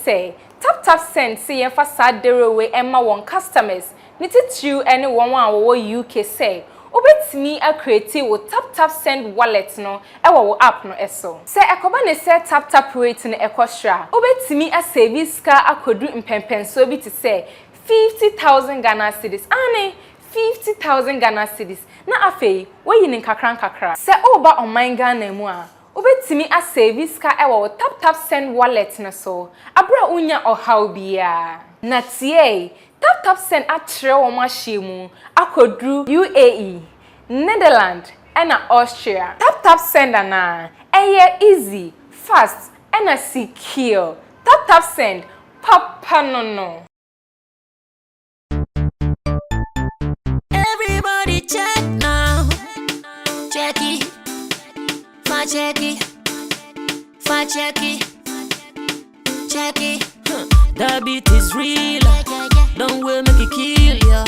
Say tap send see en fasad derewe emma won customers nititu ene won wo UK say obetimi a create wo tap send wallet no e wo app no eso say ekoba ne say tap rate no ekostra obetimi a service ka akodu impempen so bi to say 50,000 Ghana cedis ane 50,000 Ghana cedis na afei wo yin kakra say oba on my Ghana mu a obetimi a service ka ewo tap send wallet na so abra unya ohaw bia na tie tap send atre wo mahyimu akodru UAE Netherlands and Austria tap send na eye easy fast and secure tap send papa no everybody check now check it check it. The beat is real. Don't wait, make it kill ya.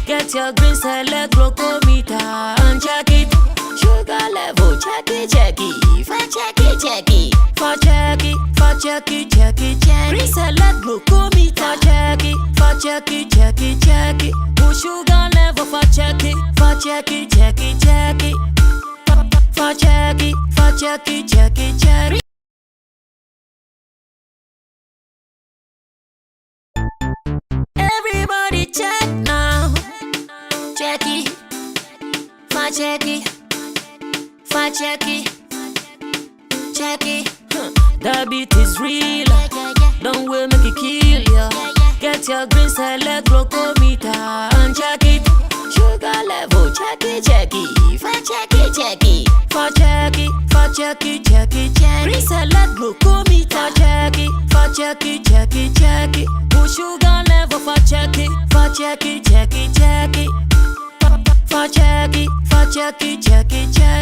Get your green select glucometer and check it. Sugar level, check it. Check it. Green select glucometer, check it. Push sugar level, check it. Check it. Everybody check now. Check it. The beat is real. Don't wait, make it kill ya. Get your green select glucometer and check it. Sugar level, check it. Green select glucometer, check it. Push sugar level, check it.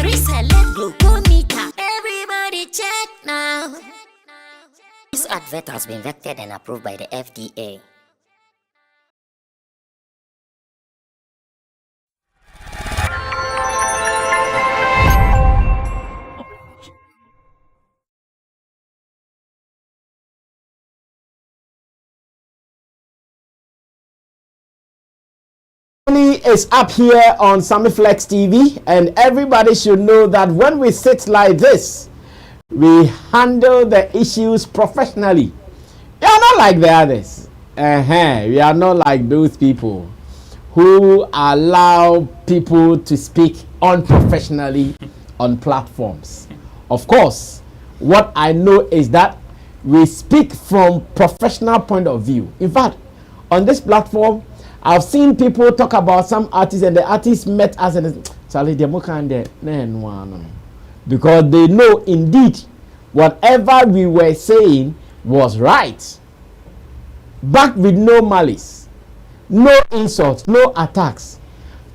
Reselect glucometer. Everybody check now. This advert has been vetted and approved by the FDA. Is up here on Sammy Flex TV, and everybody should know that when we sit like this, we handle the issues professionally. We are not like the others. We are not like those people who allow people to speak unprofessionally on platforms. Of course, what I know is that we speak from professional point of view. In fact, on this platform, I've seen people talk about some artists, and the artists met us and Charlie because they know indeed whatever we were saying was right. Back with no malice, no insults, no attacks.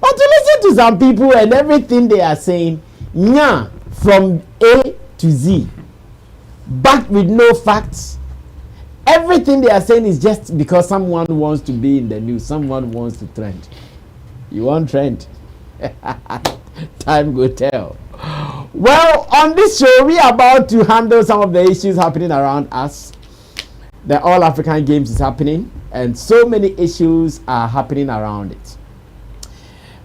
But to listen to some people and everything they are saying, from A to Z, back with no facts. Everything they are saying is just because someone wants to be in the news, someone wants to trend. You want trend? Time will tell. Well, on this show, we are about to handle some of the issues happening around us. The All African Games is happening, and so many issues are happening around it.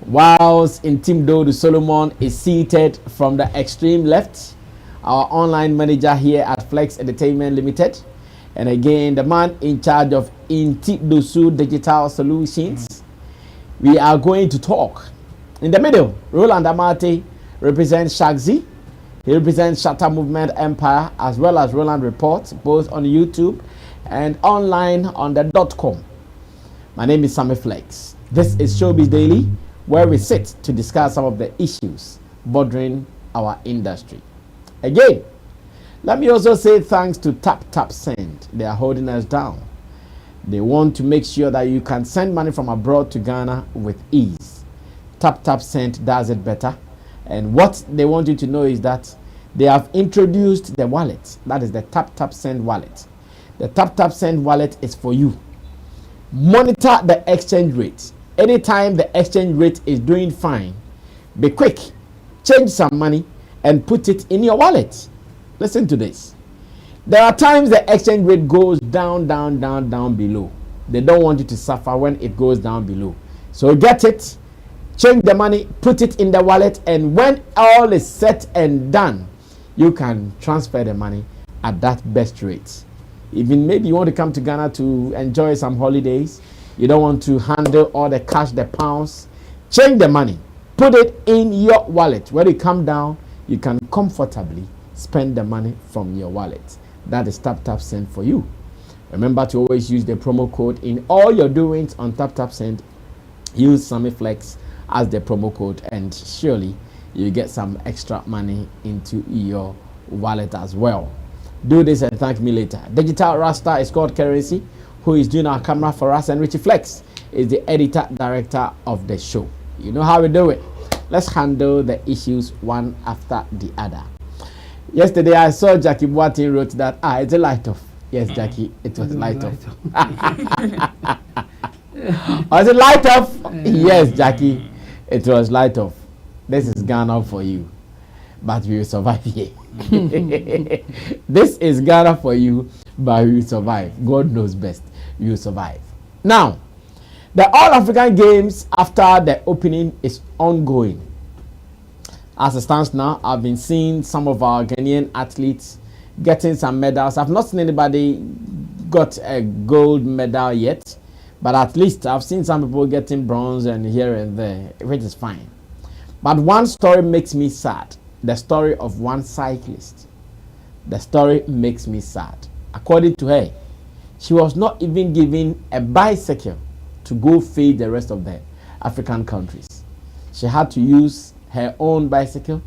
Whilst Intimdo Solomon is seated from the extreme left, our online manager here at Flex Entertainment Limited, and again, the man in charge of Intidosu Digital Solutions. We are going to talk. In the middle, Roland Amate represents Shagzi. He represents Shatta Movement Empire, as well as Roland Reports, both on YouTube and online on the .com. My name is Sammy Flex. This is Showbiz Daily, where we sit to discuss some of the issues bothering our industry. Again, let me also say thanks to Tap Send. They are holding us down. They want to make sure that you can send money from abroad to Ghana with ease. Tap Send does it better. And what they want you to know is that they have introduced the wallet. That is the tap send wallet. The tap send wallet is for you. Monitor the exchange rate. Anytime the exchange rate is doing fine, be quick, change some money and put it in your wallet. Listen to this. There are times the exchange rate goes down below. They don't want you to suffer when it goes down below. So get it, change the money, put it in the wallet, and when all is set and done, you can transfer the money at that best rate. Even maybe you want to come to Ghana to enjoy some holidays, you don't want to handle all the cash, the pounds, change the money, put it in your wallet. When you come down, you can comfortably spend the money from your wallet. That is tap send for you. Remember to always use the promo code in all your doings on tap send. Use Sammy Flex as the promo code, and surely you get some extra money into your wallet as well. Do this and thank me later. Digital Rasta is called Currency, who is doing our camera for us, and Richie Flex is the editor director of the show. You know how we do it. Let's handle the issues one after the other. Yesterday I saw Jackie Boatin wrote that it's a light off. Yes, Jackie, it was light off. Was it light off? Yes, Jackie, it was light off. This is Ghana for you, but we will survive here. This is Ghana for you, but we will survive. God knows best. We will survive. Now, the All African Games after the opening is ongoing. As it stands now, I've been seeing some of our Ghanaian athletes getting some medals. I've not seen anybody got a gold medal yet, but at least I've seen some people getting bronze and here and there, which is fine. But one story makes me sad. The story of one cyclist. The story makes me sad. According to her, she was not even given a bicycle to go feed the rest of the African countries. She had to use her own bicycle,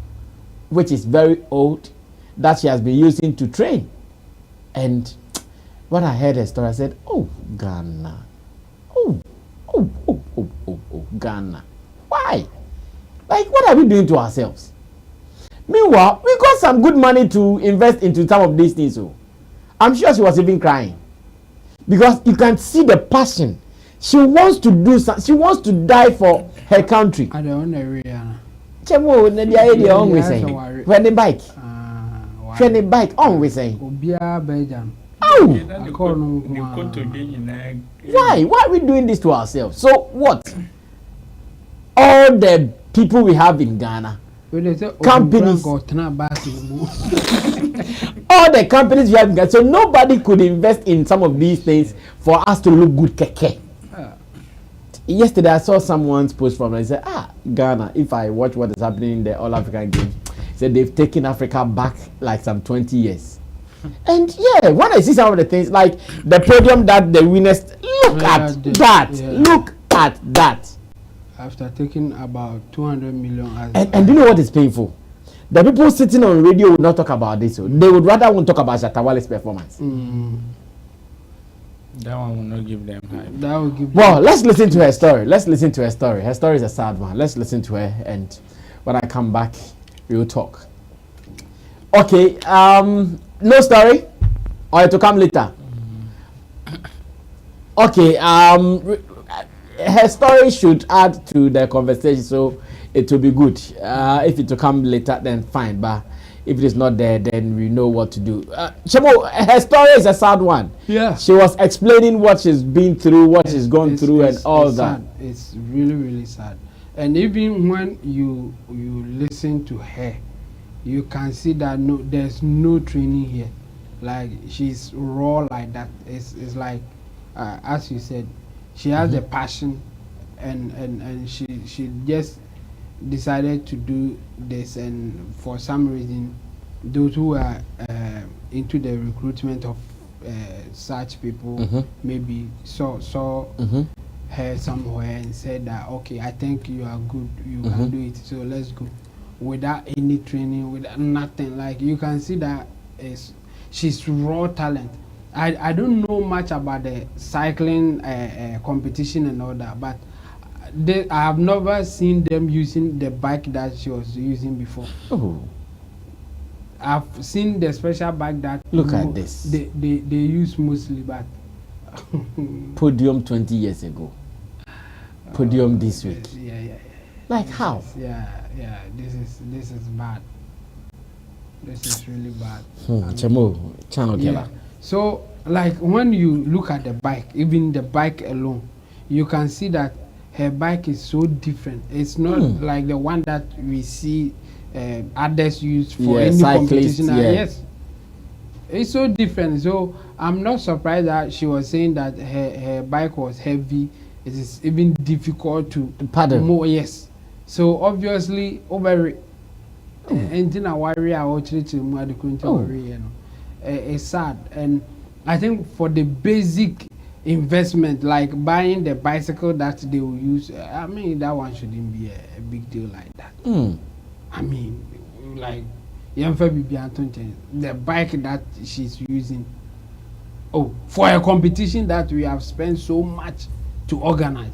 which is very old, that she has been using to train. And when I heard her story, I said, oh, Ghana. Oh, Ghana. Why? Like, what are we doing to ourselves? Meanwhile, we got some good money to invest into some of these things. So I'm sure she was even crying. Because you can see the passion. She wants to do something. She wants to die for her country. I don't know. Chemo, the always saying. When the bike. When the bike, always saying. Oh! Why? Why are we doing this to ourselves? So what? All the people we have in Ghana, companies, all the companies we have in Ghana, so nobody could invest in some of these things for us to look good. Keke. Yesterday I saw someone's post from, I said, Ghana, if I watch what is happening in the All African Games, said they've taken Africa back like some 20 years. And yeah, when I see some of the things, like the podium that the winners, look at that. Yeah. Look at that. After taking about 200 million. And do you know what is painful? The people sitting on radio would not talk about this. So they would rather want to talk about Shatta Wale's performance. That one will not give them hype. That will give. Well, let's listen to her story. Let's listen to her story. Her story is a sad one. Let's listen to her, and when I come back, we will talk. Okay. No story, or to come later. Okay. Her story should add to the conversation, so it will be good. If it will come later, then fine. But if it is not there, then we know what to do. Shemo, her story is a sad one. Yeah. She was explaining what she's been through, what she's gone through, and all that. Sad. It's really, really sad. And even when you listen to her, you can see that there's no training here. Like, she's raw like that. It's like, as you said, she has the passion, and she just decided to do this, and for some reason those who are into the recruitment of such people maybe saw her somewhere and said that, okay, I think you are good, you can do it, so let's go, without any training, without nothing. Like, you can see that she's raw talent. I don't know much about the cycling competition and all that, but I have never seen them using the bike that she was using before. Oh. I've seen the special bike that Look at this. They use mostly, but Podium 20 years ago. Podium this week. Yeah. Like how? Yeah. This is bad. This is really bad. Chamo, channel Yeah. killer. So, like when you look at the bike, even the bike alone, you can see that her bike is so different. It's not like the one that we see others use for any competition. Yes, it's so different. So I'm not surprised that she was saying that her bike was heavy. It is even difficult to paddle. More, yes. So obviously, over anything I worry about it's sad, and I think for the basic investment, like buying the bicycle that they will use, I mean that one shouldn't be a big deal like that. I mean, like the bike that she's using, for a competition that we have spent so much to organize.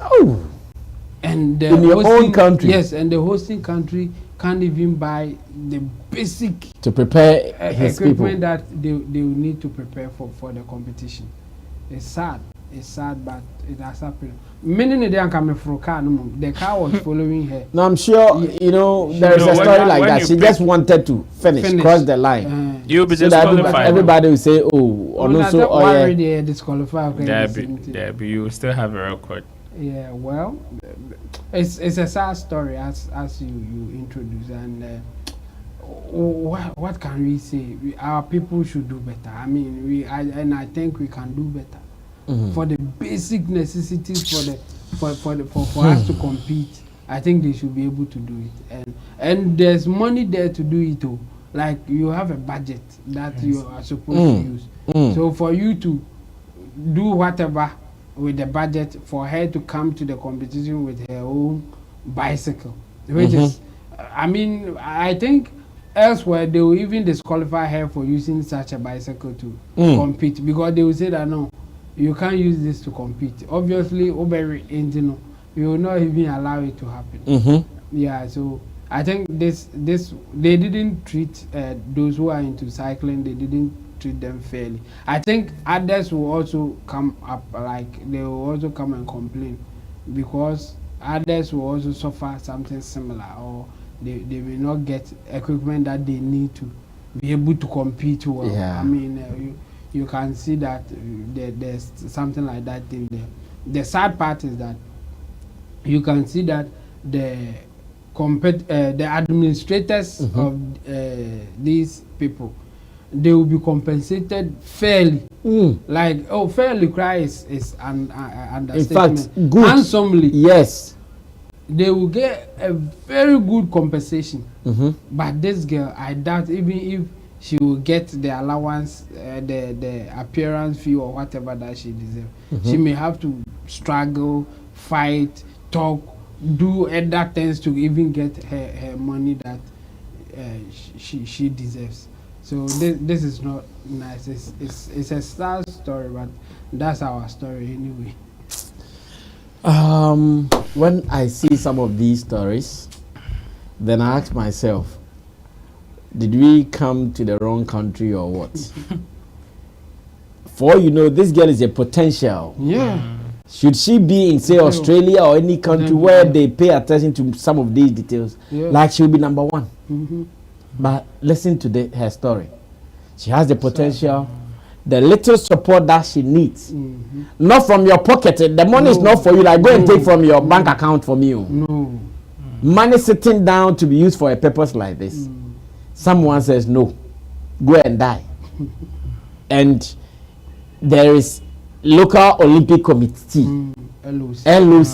And the in your own country. Yes, and the hosting country can't even buy the basic to prepare his equipment people that they will need to prepare for the competition. It's sad, but it has happened. Many days coming from car, the car was following her. No, I'm sure there is a story like that. She just wanted to finish, cross the line. You'll be so disqualified. Everybody will say, yeah. Disqualified. You still have a record. Yeah, well, it's a sad story as you introduce, and what can we say? Our people should do better. I mean, I think we can do better for the basic necessities for us to compete. I think they should be able to do it, and there's money there to do it too. Like you have a budget that you are supposed to use. So for you to do whatever with the budget, for her to come to the competition with her own bicycle, which is, I mean, I think elsewhere they will even disqualify her for using such a bicycle to compete, because they will say that no, you can't use this to compete. Obviously, you will not even allow it to happen. Yeah, so I think this they didn't treat those who are into cycling. They didn't treat them fairly. I think others will also come up, like they will also come and complain, because others will also suffer something similar, or they will not get equipment that they need to be able to compete well. Yeah. I mean, you can see that there's something like that in there. The sad part is that you can see that the administrators of these people, they will be compensated fairly. Like, fairly, Cries is an understatement. In fact, good. Handsomely. Yes. They will get a very good compensation. But this girl, I doubt even if she will get the allowance, the appearance fee or whatever that she deserves. She may have to struggle, fight, talk, do other things to even get her money that she deserves. So this is not nice. It's a sad story, but that's our story anyway. When I see some of these stories, then I ask myself, did we come to the wrong country or what? For this girl is a potential. Yeah. Should she be in, say, Australia or any country where they pay attention to some of these details, like she'll be number one. But listen to her story. She has the potential, the little support that she needs. Not from your pocket. The money is not for you. Like, go and take from your bank account from you. No. Money sitting down to be used for a purpose like this. Someone says, no, go and die. And there is local Olympic Committee, LOC,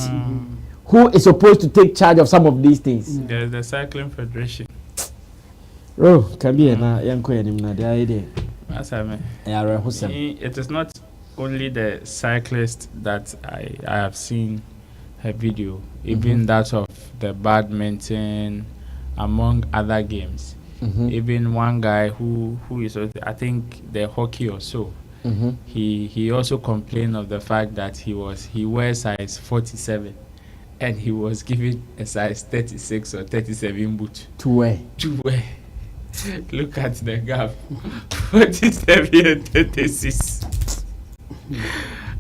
who is supposed to take charge of some of these things. There's the Cycling Federation. Can be it is not only the cyclist that I have seen her video, even that of the badminton, among other games. Even one guy who is, I think, the hockey or so. He also complained of the fact that he wears size 47, and he was given a size 36 or 37 boot To wear. to wear. Look at the gap. 47 and 36.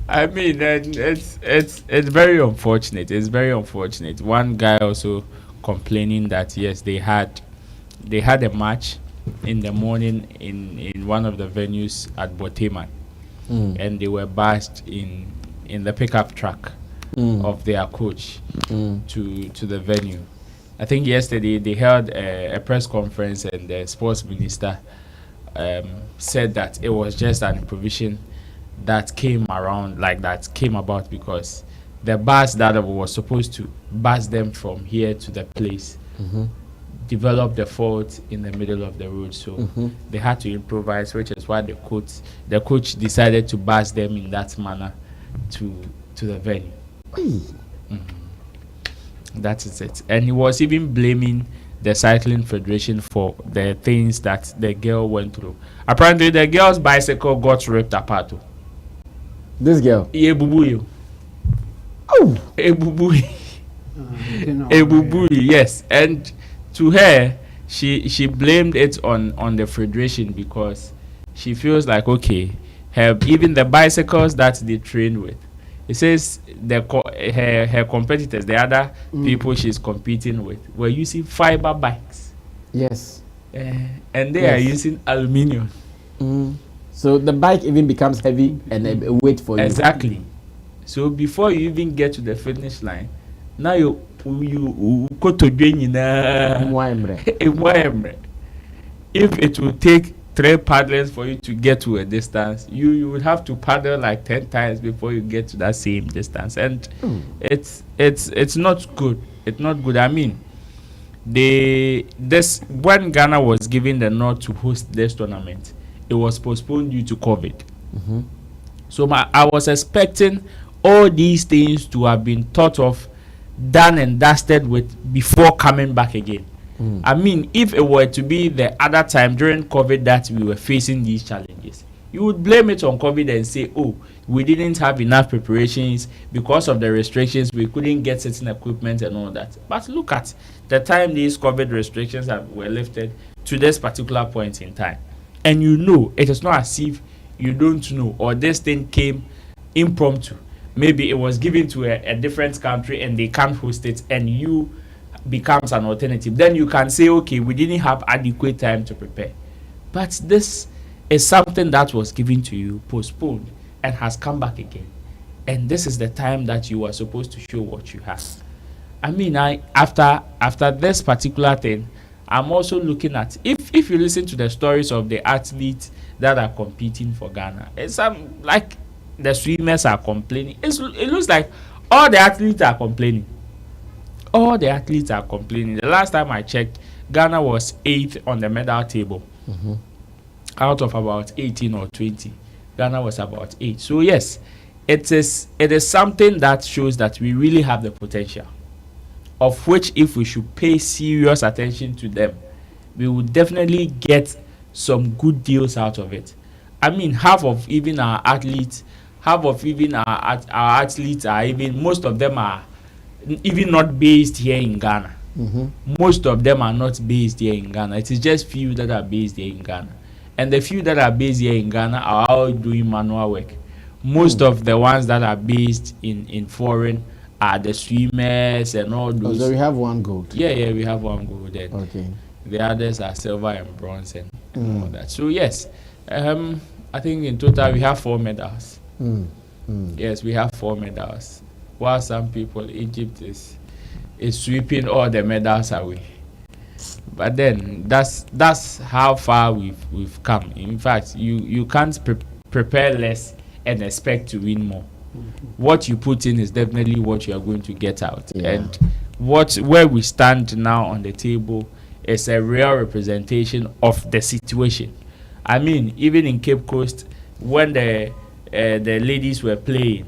I mean, and it's very unfortunate. It's very unfortunate. One guy also complaining that yes, they had a match in the morning in one of the venues at Boteman, and they were bashed in the pickup truck of their coach to the venue. I think yesterday they held a press conference, and the sports minister said that it was just an improvisation that came about because the bus that was supposed to bus them from here to the place developed a fault in the middle of the road, so they had to improvise, which is why the coach decided to bus them in that manner to the venue. That is it. And he was even blaming the cycling federation for the things that the girl went through. Apparently the girl's bicycle got ripped apart. This girl. Ebubuyo. Oh. Ebubuyo. Ebubuyo, yes. And to her, she blamed it on the federation because she feels like, okay, even the bicycles that they trained with, it says her competitors, the other people she's competing with, were using fiber bikes. Yes. And they are using aluminium. So the bike even becomes heavy and a weight for you. Exactly. So before you even get to the finish line, now you go to doing if it will take 3 paddles for you to get to a distance, you would have to paddle like 10 times before you get to that same distance, and it's not good. It's not good. I mean, when Ghana was given the nod to host this tournament, it was postponed due to COVID. So I was expecting all these things to have been thought of, done and dusted with before coming back again. I mean, if it were to be the other time during COVID that we were facing these challenges, you would blame it on COVID and say, oh, we didn't have enough preparations because of the restrictions, we couldn't get certain equipment and all that. But look at the time these COVID restrictions were lifted to this particular point in time. And you know, it is not as if you don't know, or this thing came impromptu. Maybe it was given to a different country and they can't host it, and you becomes an alternative. Then you can say, okay, we didn't have adequate time to prepare. But this is something that was given to you, postponed, and has come back again. And this is the time that you are supposed to show what you have. I mean, after this particular thing, I'm also looking at, if you listen to the stories of the athletes that are competing for Ghana, it's like the swimmers are complaining. It looks like all the athletes are complaining. All the athletes are complaining. The last time I checked, Ghana was 8th on the medal table. Out of about 18 or 20, Ghana was about 8. So yes, it is something that shows that we really have the potential, of which if we should pay serious attention to them, we will definitely get some good deals out of it. I mean, half of our athletes are even, most of them are even not based here in Ghana. Most of them are not based here in Ghana. It is just few that are based here in Ghana. And the few that are based here in Ghana are all doing manual work. Most of the ones that are based in foreign are the swimmers and all those. So we have one gold. Yeah, we have one gold. Then okay. The others are silver and bronze and all that. So yes, I think in total we have 4 medals. Yes, we have 4 medals. While some people, Egypt is sweeping all the medals away. But then that's how far we've come. In fact, you can't prepare less and expect to win more. What you put in is definitely what you are going to get out. Yeah. And where we stand now on the table is a real representation of the situation. I mean, even in Cape Coast, when the ladies were playing,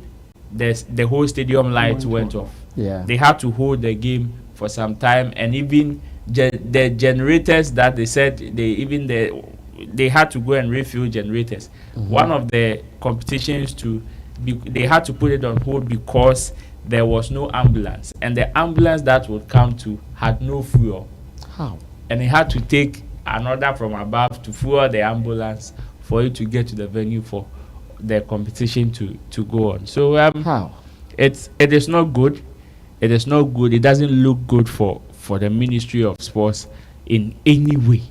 the whole stadium lights went off. Yeah. They had to hold the game for some time, and even the generators that they said they had to go and refuel generators. One of the competitions they had to put it on hold because there was no ambulance, and the ambulance that would come to had no fuel. How? And he had to take an order from above to fuel the ambulance for it to get to the venue for the competition to go on. So how? It is not good. It is not good. It doesn't look good for the Ministry of Sports in any way.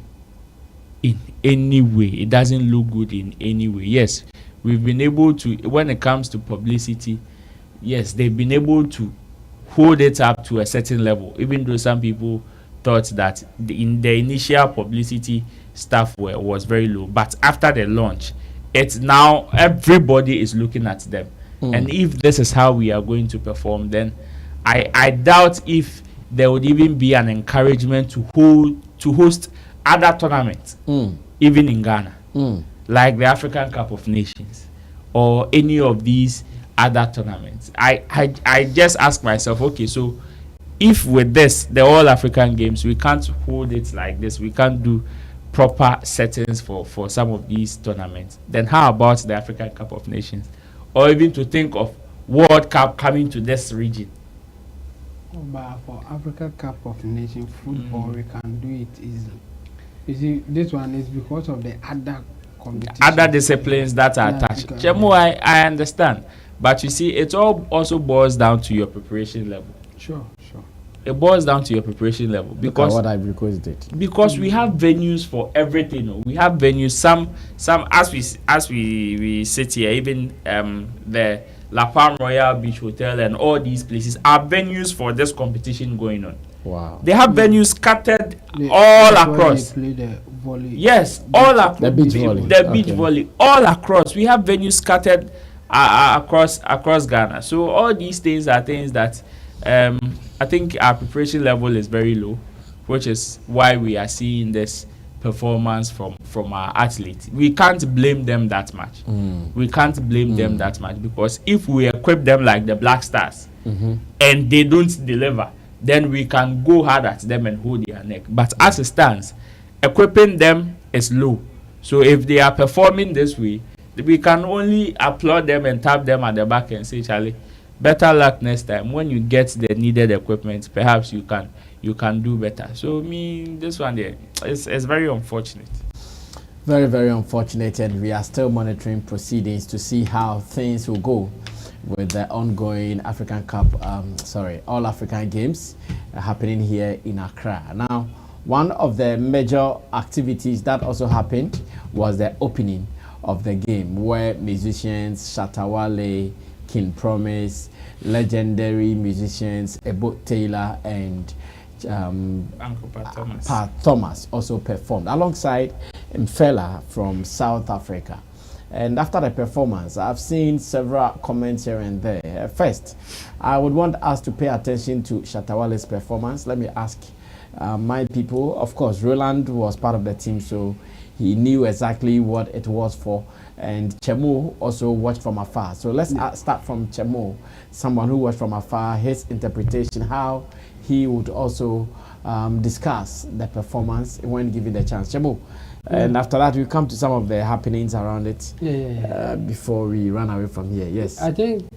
In any way, it doesn't look good in any way. Yes, we've been able to, when it comes to publicity, yes, they've been able to hold it up to a certain level, even though some people thought that in the initial publicity stuff was very low. But after the launch, it's now everybody is looking at them. And if this is how we are going to perform, then I doubt if there would even be an encouragement to host other tournaments, even in Ghana, like the African Cup of Nations or any of these other tournaments. I just ask myself, okay, so if with this, the All African Games, we can't hold it like this, we can't do proper settings for some of these tournaments, then how about the African Cup of Nations? Or even to think of World Cup coming to this region. But for Africa Cup of Nations football, we can do it easily. You see, this one is because of the other competitions, other disciplines that are attached. Chemo, I understand. But you see, it all also boils down to your preparation level. Sure. It boils down to your preparation level, because what I requested. Because we have venues for everything. We have venues. Some as we sit here, even the La Palm Royal Beach Hotel and all these places are venues for this competition going on. Wow. They have venues scattered all across. Play the volley. Yes, all across. The beach volley. The beach volley, all across. We have venues scattered across Ghana. So all these things are things that I think our preparation level is very low, which is why we are seeing this performance from our athletes. We can't blame them that much. We can't blame them that much, because if we equip them like the Black Stars and they don't deliver, then we can go hard at them and hold their neck. But as it stands, equipping them is low. So if they are performing this way, we can only applaud them and tap them at the back and say, Charlie, better luck next time. When you get the needed equipment, perhaps you can do better. So this one there is very unfortunate. Very, very unfortunate, and we are still monitoring proceedings to see how things will go with the ongoing African Cup, All African Games happening here in Accra. Now, one of the major activities that also happened was the opening of the game, where musicians Shatta Wale, King Promise, legendary musicians Ebo Taylor and Pat Thomas also performed alongside Mfela from South Africa. And after the performance, I've seen several comments here and there. First, I would want us to pay attention to Shatta Wale's performance. Let me ask my people. Of course, Roland was part of the team, so he knew exactly what it was for. And Chemo also watched from afar. So let's start from Chemo, someone who watched from afar, his interpretation, how he would also discuss the performance when given the chance. Chemo, and after that we come to some of the happenings around it. Before we run away from here. Yes, I think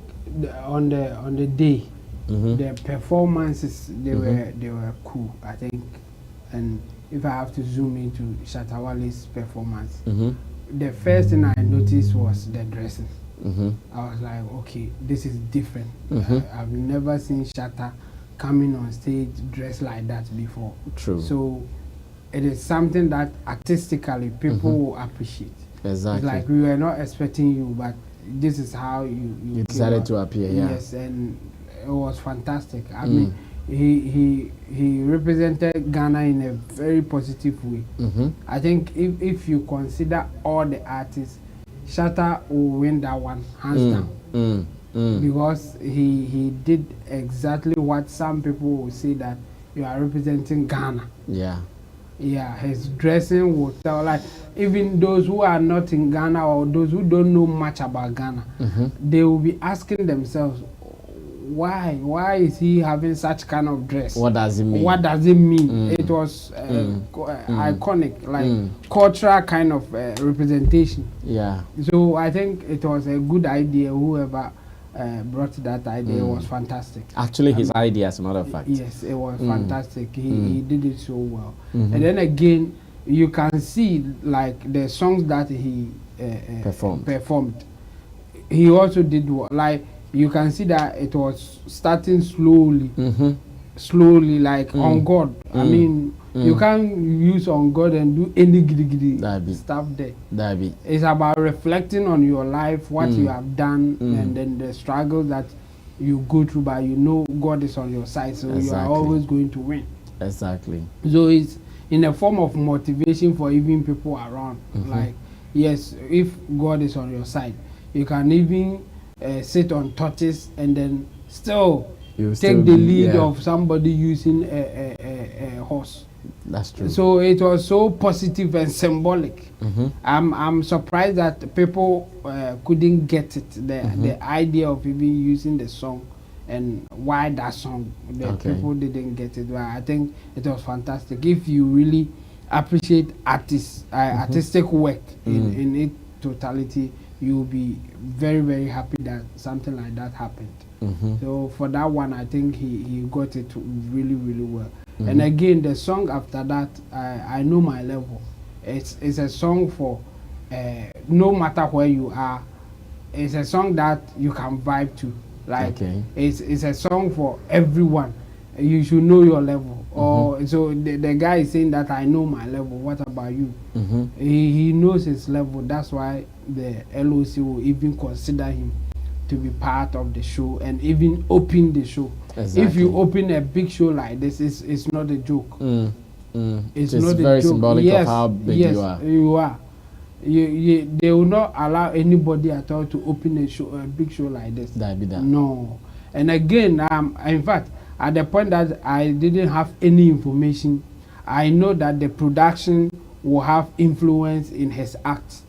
on the day, the performances they were cool, I think. And if I have to zoom into Shatta Wale's performance, the first thing I noticed was the dressing. I was like, okay, this is different. I've never seen Shatta coming on stage dressed like that before. True. So it is something that artistically people will appreciate. Exactly. It's like we were not expecting you, but this is how you decided to appear. Yeah. Yes, and it was fantastic. I mean, he represented Ghana in a very positive way. I think if you consider all the artists, Shatta will win that one hands down. Because he did exactly what some people will say, that you are representing Ghana. Yeah, his dressing will tell, like, even those who are not in Ghana or those who don't know much about Ghana, they will be asking themselves, why is he having such kind of dress? What does it mean? What does it mean? It was iconic, like cultural kind of representation. Yeah. So I think it was a good idea, whoever brought that idea. It was fantastic. Actually, his idea, as a matter of fact. Yes, it was fantastic. He did it so well. And then again, you can see like the songs that he performed. He also did like you can see that it was starting slowly, like on God. I mean, you can't use on God and do any giddy stuff there. It's about reflecting on your life, what you have done, and then the struggle that you go through, but you know God is on your side, so you are always going to win. Exactly. So it's in a form of motivation for even people around. Like, yes, if God is on your side, you can even sit on tortoise and then still take the lead of somebody using a horse. That's true. So it was so positive and symbolic. I'm surprised that people couldn't get it, the idea of even using the song and why that song. People didn't get it. But I think it was fantastic. If you really appreciate artistic work in its totality, you'll be very, very happy that something like that happened. So for that one, I think he got it really, really well. And again, the song after that, I Know My Level. It's a song for no matter where you are. It's a song that you can vibe to. Like it's a song for everyone. You should know your level. Or so the guy is saying that I know my level. What about you? He knows his level. That's why the LOC will even consider him to be part of the show and even open the show. If you open a big show like this, it's not a joke. It's not very a joke. Symbolic of how big you are. They will not allow anybody at all to open a big show like this. No. And again, in fact, at the point that I didn't have any information, I know that the production will have influence in his act.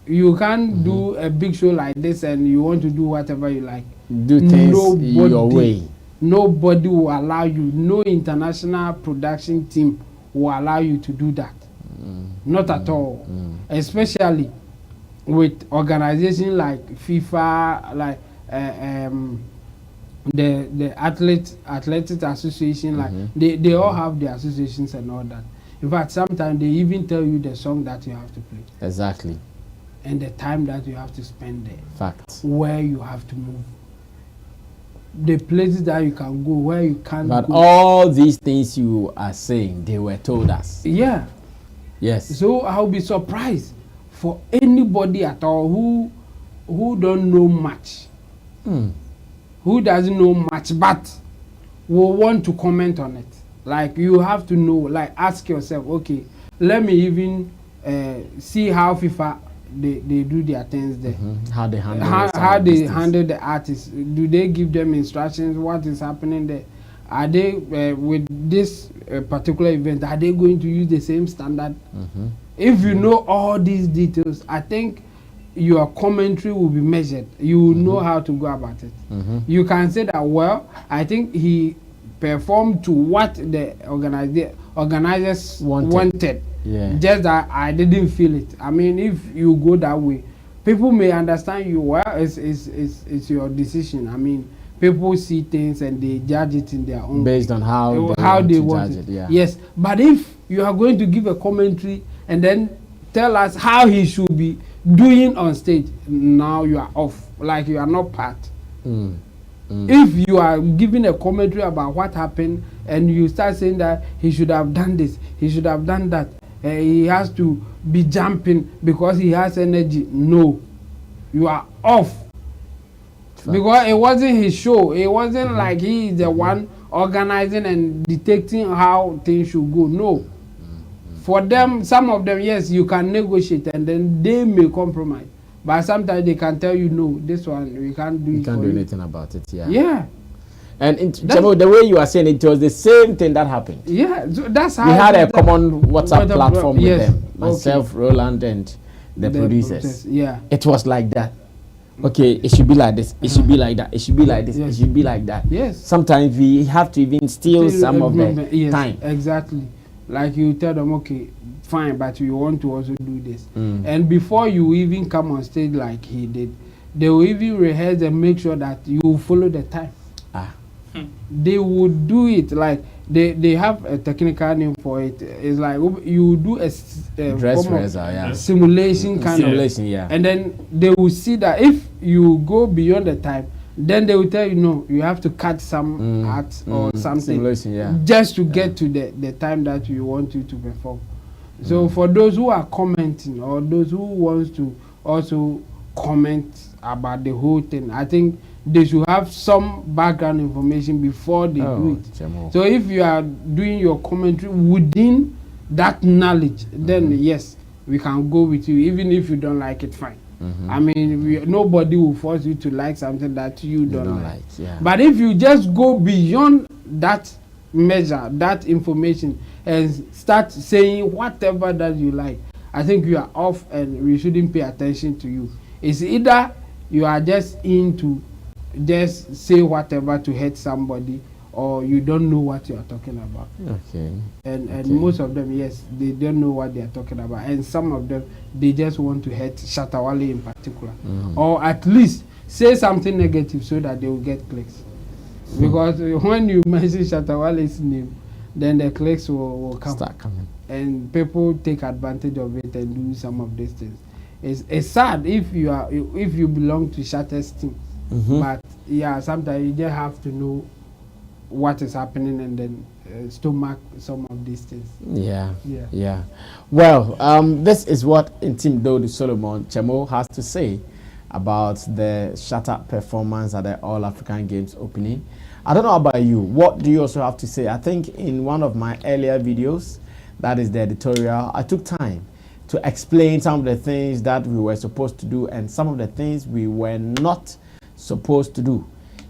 You can't do a big show like this and you want to do whatever you like. Do things your way. Nobody will allow you. No international production team will allow you to do that. Not at all. Especially with organizations like FIFA, like the athletics association, like they all have their associations and all that. In fact, sometimes they even tell you the song that you have to play. Exactly. And the time that you have to spend there. Fact. Where you have to move. The places that you can go, where you can't go. But go. all these things you are saying, they were told us. Yeah. Yes. So I'll be surprised for anybody at all who don't know much. Who doesn't know much but will want to comment on it. Like you have to know, like ask yourself, okay, let me even see how FIFA they do their things there. How they handle handle the artists. Do they give them instructions? What is happening there? Are they with this particular event? Are they going to use the same standard? If you know all these details, I think your commentary will be measured. You will know how to go about it. You can say that, well, I think he performed to what the organizers wanted. Just that I didn't feel it. I mean, if you go that way, people may understand you. Well, it's your decision. I mean, people see things and they judge it in their own based on how they want it. Yes, but if you are going to give a commentary and then tell us how he should be doing on stage, now you are off. Like you are not part. If you are giving a commentary about what happened and you start saying that he should have done this, he should have done that, he has to be jumping because he has energy, no, you are off. Because it wasn't his show. It wasn't like he is the one organizing and dictating how things should go. No. For them, some of them, yes, you can negotiate and then they may compromise. But sometimes they can tell you, no, this one, we can't do it. You can't do anything about it, Yeah. And the way you are saying it was the same thing that happened. Yeah, so that's how we had a common WhatsApp platform with them. Myself, Roland, and the producers. Yeah. It was like that. Okay, it should be like this. It should be like that. It should be like this. It should be like that. Yes. Sometimes we have to even steal some of the time. Exactly. Like you tell them, okay, fine, but you want to also do this. And before you even come on stage like he did, they will even rehearse and make sure that you will follow the time. They would do it like they have a technical name for it. It's like you do a dress rehearsal, yeah. Simulation kind simulation, of, yeah. and then they will see that if you go beyond the time, then they will tell you no, you have to cut some art or something, simulation, yeah, just to get to the time that you want you to perform. So for those who are commenting or those who wants to also comment about the whole thing, I think they should have some background information before they do it. So if you are doing your commentary within that knowledge, then yes, we can go with you. Even if you don't like it, fine. I mean, nobody will force you to like something that you don't like. Yeah. But if you just go beyond that measure, that information, and start saying whatever that you like, I think you are off and we shouldn't pay attention to you. It's either you are just into just say whatever to hurt somebody, or you don't know what you are talking about. Okay. And most of them, yes, they don't know what they are talking about, and some of them they just want to hurt Shatta Wale in particular, or at least say something negative so that they will get clicks. Because when you mention Shatta Wale's name, then the clicks will come. Start coming. And people take advantage of it and do some of these things. It's sad if you belong to Shatta's team. But yeah, sometimes you just have to know what is happening and then stomach some of these things. Yeah. Well, this is what Intim Solomon Chemo has to say about the Shatta performance at the All African Games opening. I don't know about you. What do you also have to say? I think in one of my earlier videos, that is the editorial, I took time to explain some of the things that we were supposed to do and some of the things we were not supposed to do.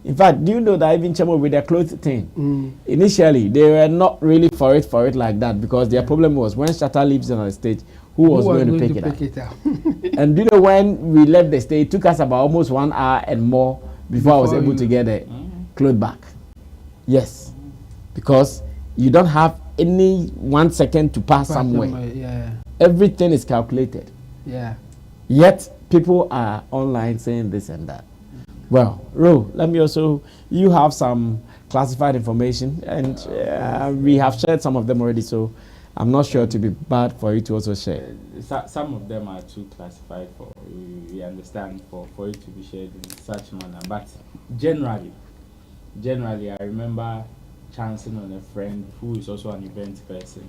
In fact, do you know that even Chemo with their clothes thing, initially they were not really for it like that, because their problem was when Shatta leaves on the stage, who was going to pick it up? And do you know when we left the stage, it took us about almost 1 hour and more before I was able to get the clothes back. Yes, because you don't have any 1 second to pass somewhere. Yeah. Everything is calculated. Yeah. Yet people are online saying this and that. Well, Ro, let me also, you have some classified information, and we have shared some of them already, so I'm not sure to be bad for you to also share. Some of them are too classified for, we understand, for it to be shared in such manner. But generally, I remember chancing on a friend who is also an event person,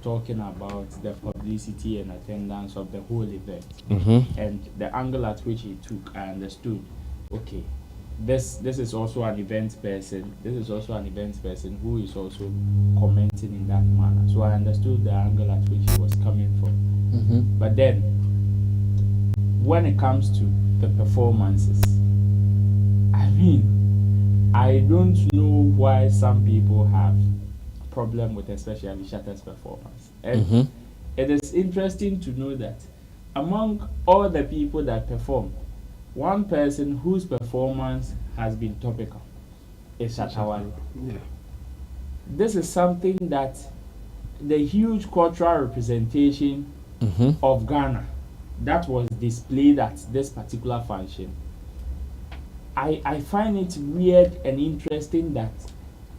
talking about the publicity and attendance of the whole event, and the angle at which he took. I understood. Okay, this is also an event person. This is also an event person who is also commenting in that manner. So I understood the angle at which he was coming from. But then, when it comes to the performances, I mean, I don't know why some people have a problem with especially Shatta's performance. And it is interesting to know that among all the people that perform, one person whose performance has been topical is Shatta Wale. Yeah. This is something that the huge cultural representation of Ghana that was displayed at this particular function. I find it weird and interesting that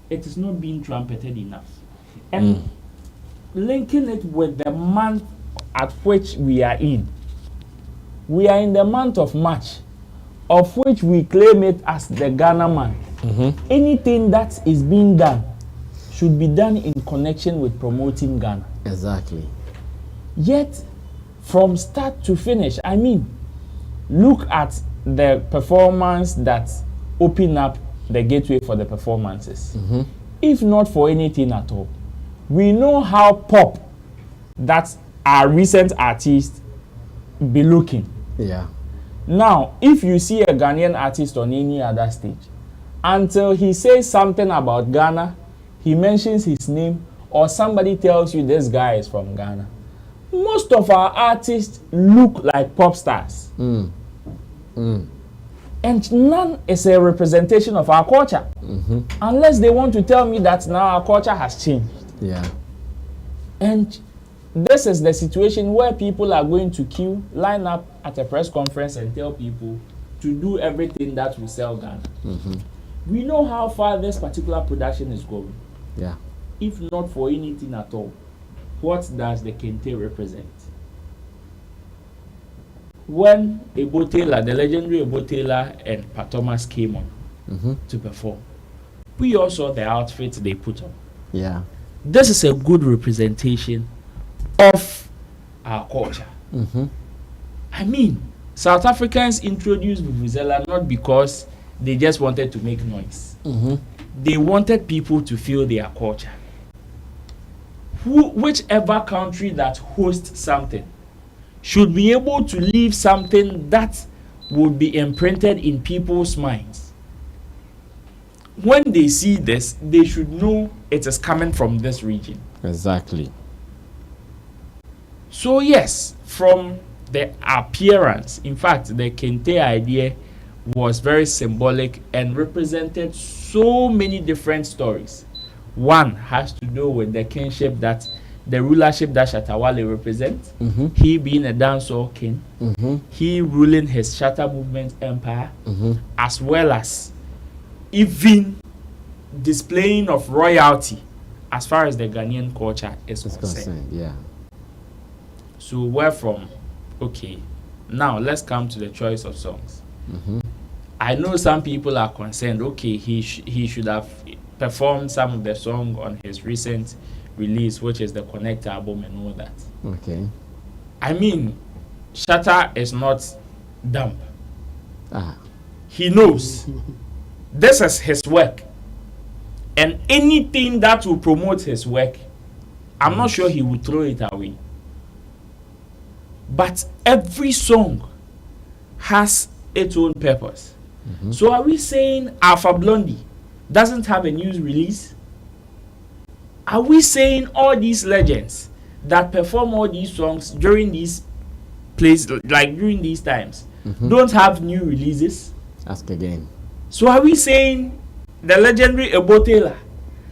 it is not being trumpeted enough. And linking it with the month at which we are in. We are in the month of March, of which we claim it as the Ghana month. Anything that is being done should be done in connection with promoting Ghana. Exactly. Yet, from start to finish, I mean, look at the performance that opened up the gateway for the performances. If not for anything at all, we know how pop that our recent artists be looking. Yeah. Now, if you see a Ghanaian artist on any other stage, until he says something about Ghana, he mentions his name, or somebody tells you this guy is from Ghana, most of our artists look like pop stars. And none is a representation of our culture. Unless they want to tell me that now our culture has changed. Yeah. And this is the situation where people are going to line up at a press conference and tell people to do everything that will sell Ghana. We know how far this particular production is going. Yeah. If not for anything at all, what does the Kente represent? When Ebo Taylor, the legendary Ebo Taylor and Pat Thomas came on to perform, we all saw the outfits they put on. Yeah. This is a good representation of our culture. I mean, South Africans introduced Vuvuzela not because they just wanted to make noise. They wanted people to feel their culture. Whichever country that hosts something should be able to leave something that would be imprinted in people's minds. When they see this, they should know it is coming from this region. Exactly. So yes, from the appearance, in fact, the Kente idea was very symbolic and represented so many different stories. One has to do with the kingship that the rulership that Shatta Wale represents. He being a dancehall king, he ruling his Shatta movement empire, as well as even displaying of royalty as far as the Ghanaian culture is concerned. Yeah. So where from? Okay, now let's come to the choice of songs. I know some people are concerned. Okay, he should have performed some of the song on his recent release, which is the Connect album and all that. Okay. I mean, Shatta is not dumb. Ah. He knows this is his work, and anything that will promote his work, I'm not sure he will throw it away. But every song has its own purpose. So are we saying Alpha Blondie doesn't have a news release? Are we saying all these legends that perform all these songs during these places, like during these times, don't have new releases? Ask again. So are we saying the legendary Ebo Taylor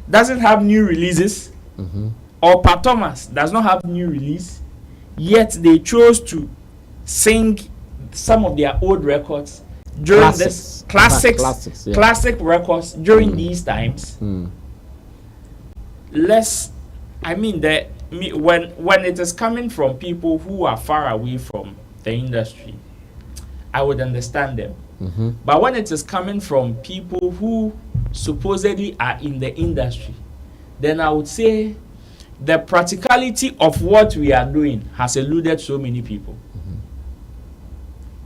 doesn't have new releases? Or Pat Thomas does not have new release? Yet they chose to sing some of their old records during this classic records during these times. When it is coming from people who are far away from the industry, I would understand them. But when it is coming from people who supposedly are in the industry, then I would say the practicality of what we are doing has eluded so many people.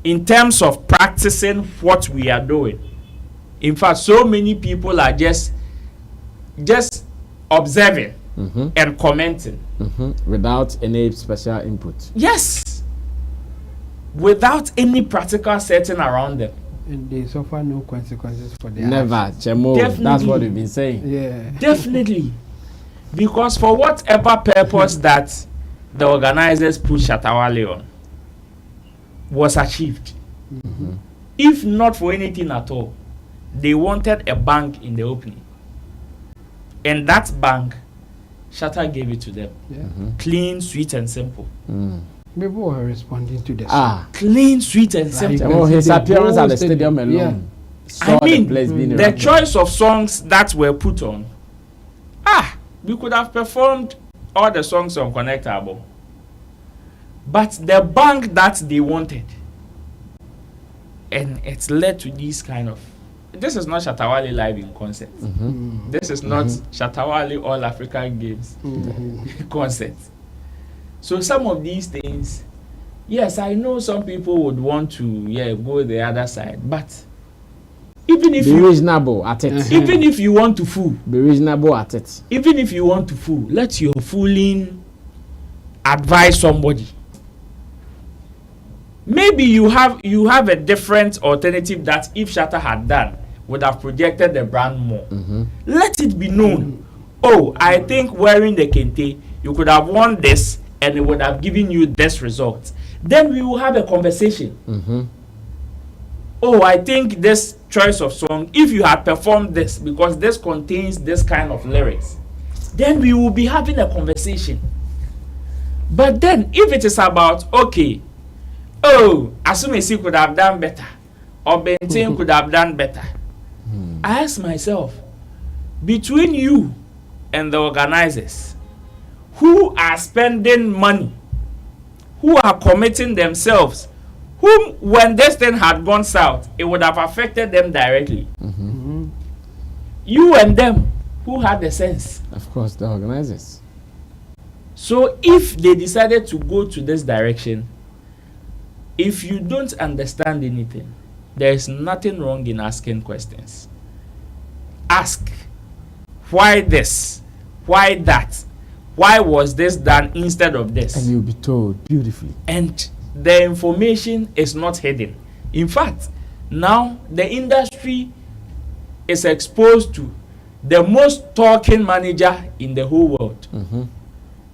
In terms of practicing what we are doing, in fact, so many people are just observing and commenting without any special input. Yes, without any practical setting around them. And they suffer no consequences for their Never, actions. Chemo. That's what we've been saying. Yeah. Definitely. Because for whatever purpose that the organizers put Shatta Wale on was achieved. If not for anything at all, they wanted a bank in the opening. And that bank, Shatta gave it to them. Clean, sweet, and simple. People were responding to the song. Clean, sweet, and simple. Oh, his appearance at the stadium alone. I mean, the erupted. choice of songs that were put on. We could have performed all the songs on Connect album. But the bank that they wanted, and it's led to these kind of. This is not Shatta Wale live in concert. This is not Shatta Wale All African Games concert. So some of these things, yes, I know some people would want to go the other side, but even if be reasonable at it. Even if you want to fool, be reasonable at it. Even if you want to fool, let your fooling advise somebody. Maybe you have a different alternative that if Shatta had done would have projected the brand more. Let it be known. Oh, I think wearing the kente, you could have worn this and it would have given you this result. Then we will have a conversation. Oh, I think this choice of song, if you had performed this because this contains this kind of lyrics, then we will be having a conversation. But then if it is about, okay, oh, Asumesi could have done better, Obentin could have done better. I ask myself, between you and the organizers who are spending money, who are committing themselves, whom when this thing had gone south, it would have affected them directly. You and them, who had the sense? Of course, the organizers. So if they decided to go to this direction, if you don't understand anything, there is nothing wrong in asking questions. Ask, why this? Why that? Why was this done instead of this? And you'll be told beautifully. And the information is not hidden. In fact, now the industry is exposed to the most talking manager in the whole world.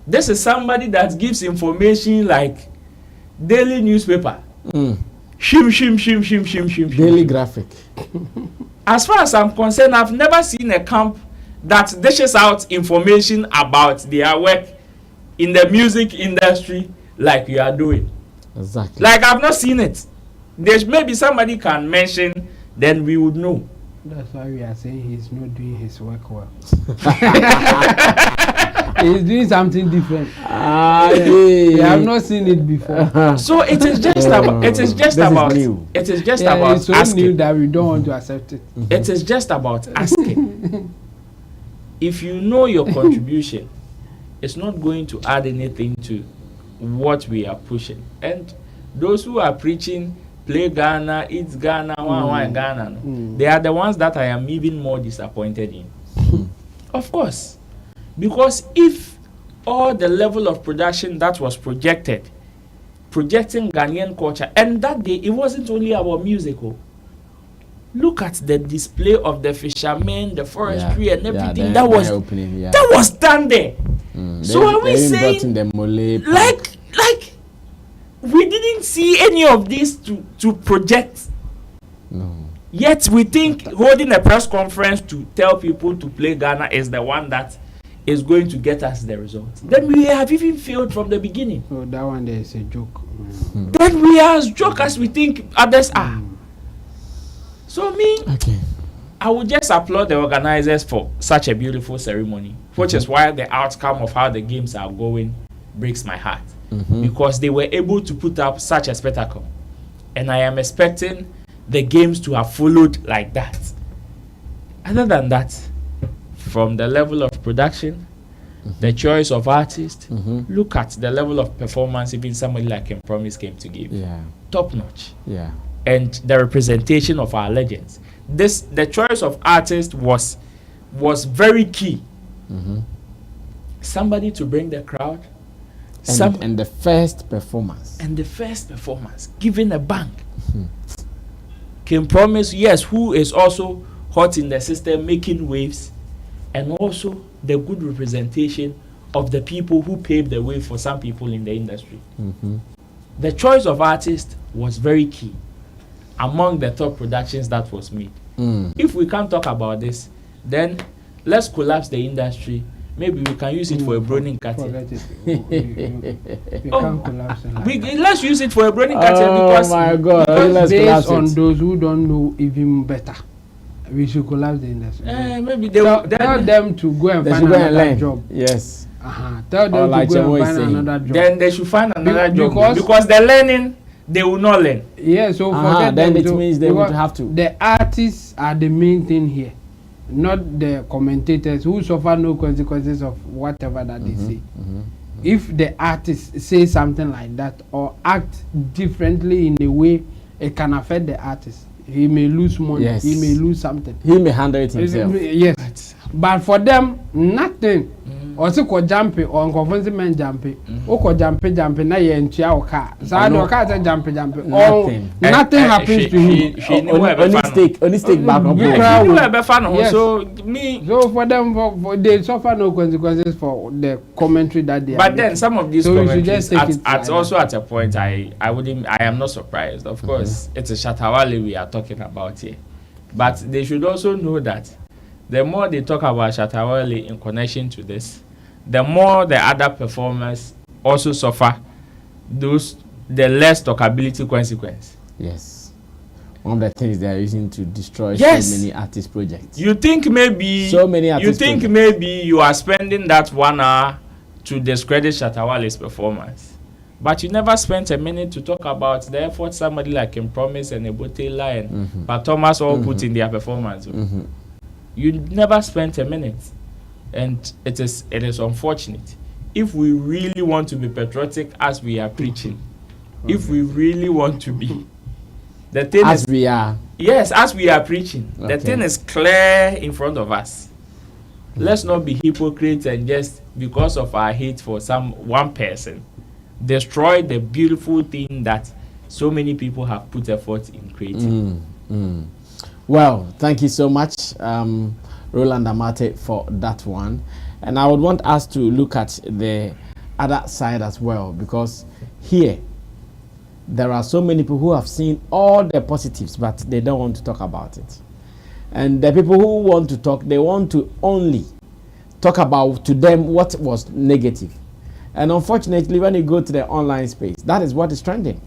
This is somebody that gives information like daily newspaper. Shim. Daily graphic. As far as I'm concerned, I've never seen a camp that dishes out information about their work in the music industry like you are doing. Exactly. Like I've not seen it. There's maybe somebody can mention, then we would know. That's why we are saying he's not doing his work well. He's doing something different. We have not seen it before. So it is just about. It is just about. It is just about it's so asking. new that we don't want to accept it. It is just about asking. If you know your contribution, it's not going to add anything to what we are pushing. And those who are preaching, play Ghana, eat Ghana, Ghana, they are the ones that I am even more disappointed in. Of course. Because if all the level of production that was projecting Ghanaian culture, and that day it wasn't only about musical. Look at the display of the fishermen, the forestry, and everything that was done there. So are we saying like we didn't see any of this to project? No. Yet we think holding a press conference to tell people to play Ghana is the one that is going to get us the result. Then we have even failed from the beginning. So that one there is a joke. Then we are as joke as we think others are. So I would just applaud the organizers for such a beautiful ceremony, which is why the outcome of how the games are going breaks my heart. Because they were able to put up such a spectacle. And I am expecting the games to have followed like that. Other than that, from the level of production, the choice of artists, look at the level of performance even somebody like Promise came to give. Top notch. And the representation of our legends. The choice of artists was very key. Somebody to bring the crowd. And the first performance. Giving a bang. Kim Promise, yes, who is also hot in the system, making waves, and also the good representation of the people who paved the way for some people in the industry. The choice of artists was very key among the top productions that was made. If we can't talk about this, then let's collapse the industry. Maybe we can use it for a Broning Cartel. Let's use it for a Broning Cartel because my God, because based on those who don't know even better, we should collapse the industry. Maybe tell them to go and find another job. Yes. Tell them to go and find another job. Then they should find another job because they're learning. They will not learn. Yeah, so forget then them. It means they would have to. The artists are the main thing here, not the commentators who suffer no consequences of whatever that they say. If the artist say something like that or act differently in a way, it can affect the artist. He may lose money. Yes. He may lose something. He may handle it himself. Yes. But for them, nothing. Also ko jumping or unconfessing men jumping. Oko jumping na ye ntua oka. So no oka say jumping. Nothing happens to him. Only stick back on board. So for them, they suffer no consequences for the commentary that they. But then some of these commentaries also at a point I am not surprised. Of course, it's a Shatta Wale we are talking about here, but they should also know that the more they talk about Shatta Wale in connection to this, the more the other performers also suffer the less talkability consequence. Yes. One of the things they are using to destroy Yes. so many artist projects. You think maybe So many you artist think projects. maybe you are spending that 1 hour to discredit Shatta Wale's performance, but you never spent a minute to talk about the effort somebody like Kim Promise and Ebotela and Pat Thomas all put in their performance. You never spent a minute, and it is unfortunate. If we really want to be patriotic as we are preaching, if we really want to be, the thing As is, we are. yes, as we are preaching, the Okay. thing is clear in front of us. Let's not be hypocrites and just because of our hate for one person destroy the beautiful thing that so many people have put effort in creating. Well, thank you so much, Roland Amate, for that one. And I would want us to look at the other side as well, because here there are so many people who have seen all the positives, but they don't want to talk about it. And the people who want to talk, they want to only talk about to them what was negative. And unfortunately, when you go to the online space, that is what is trending.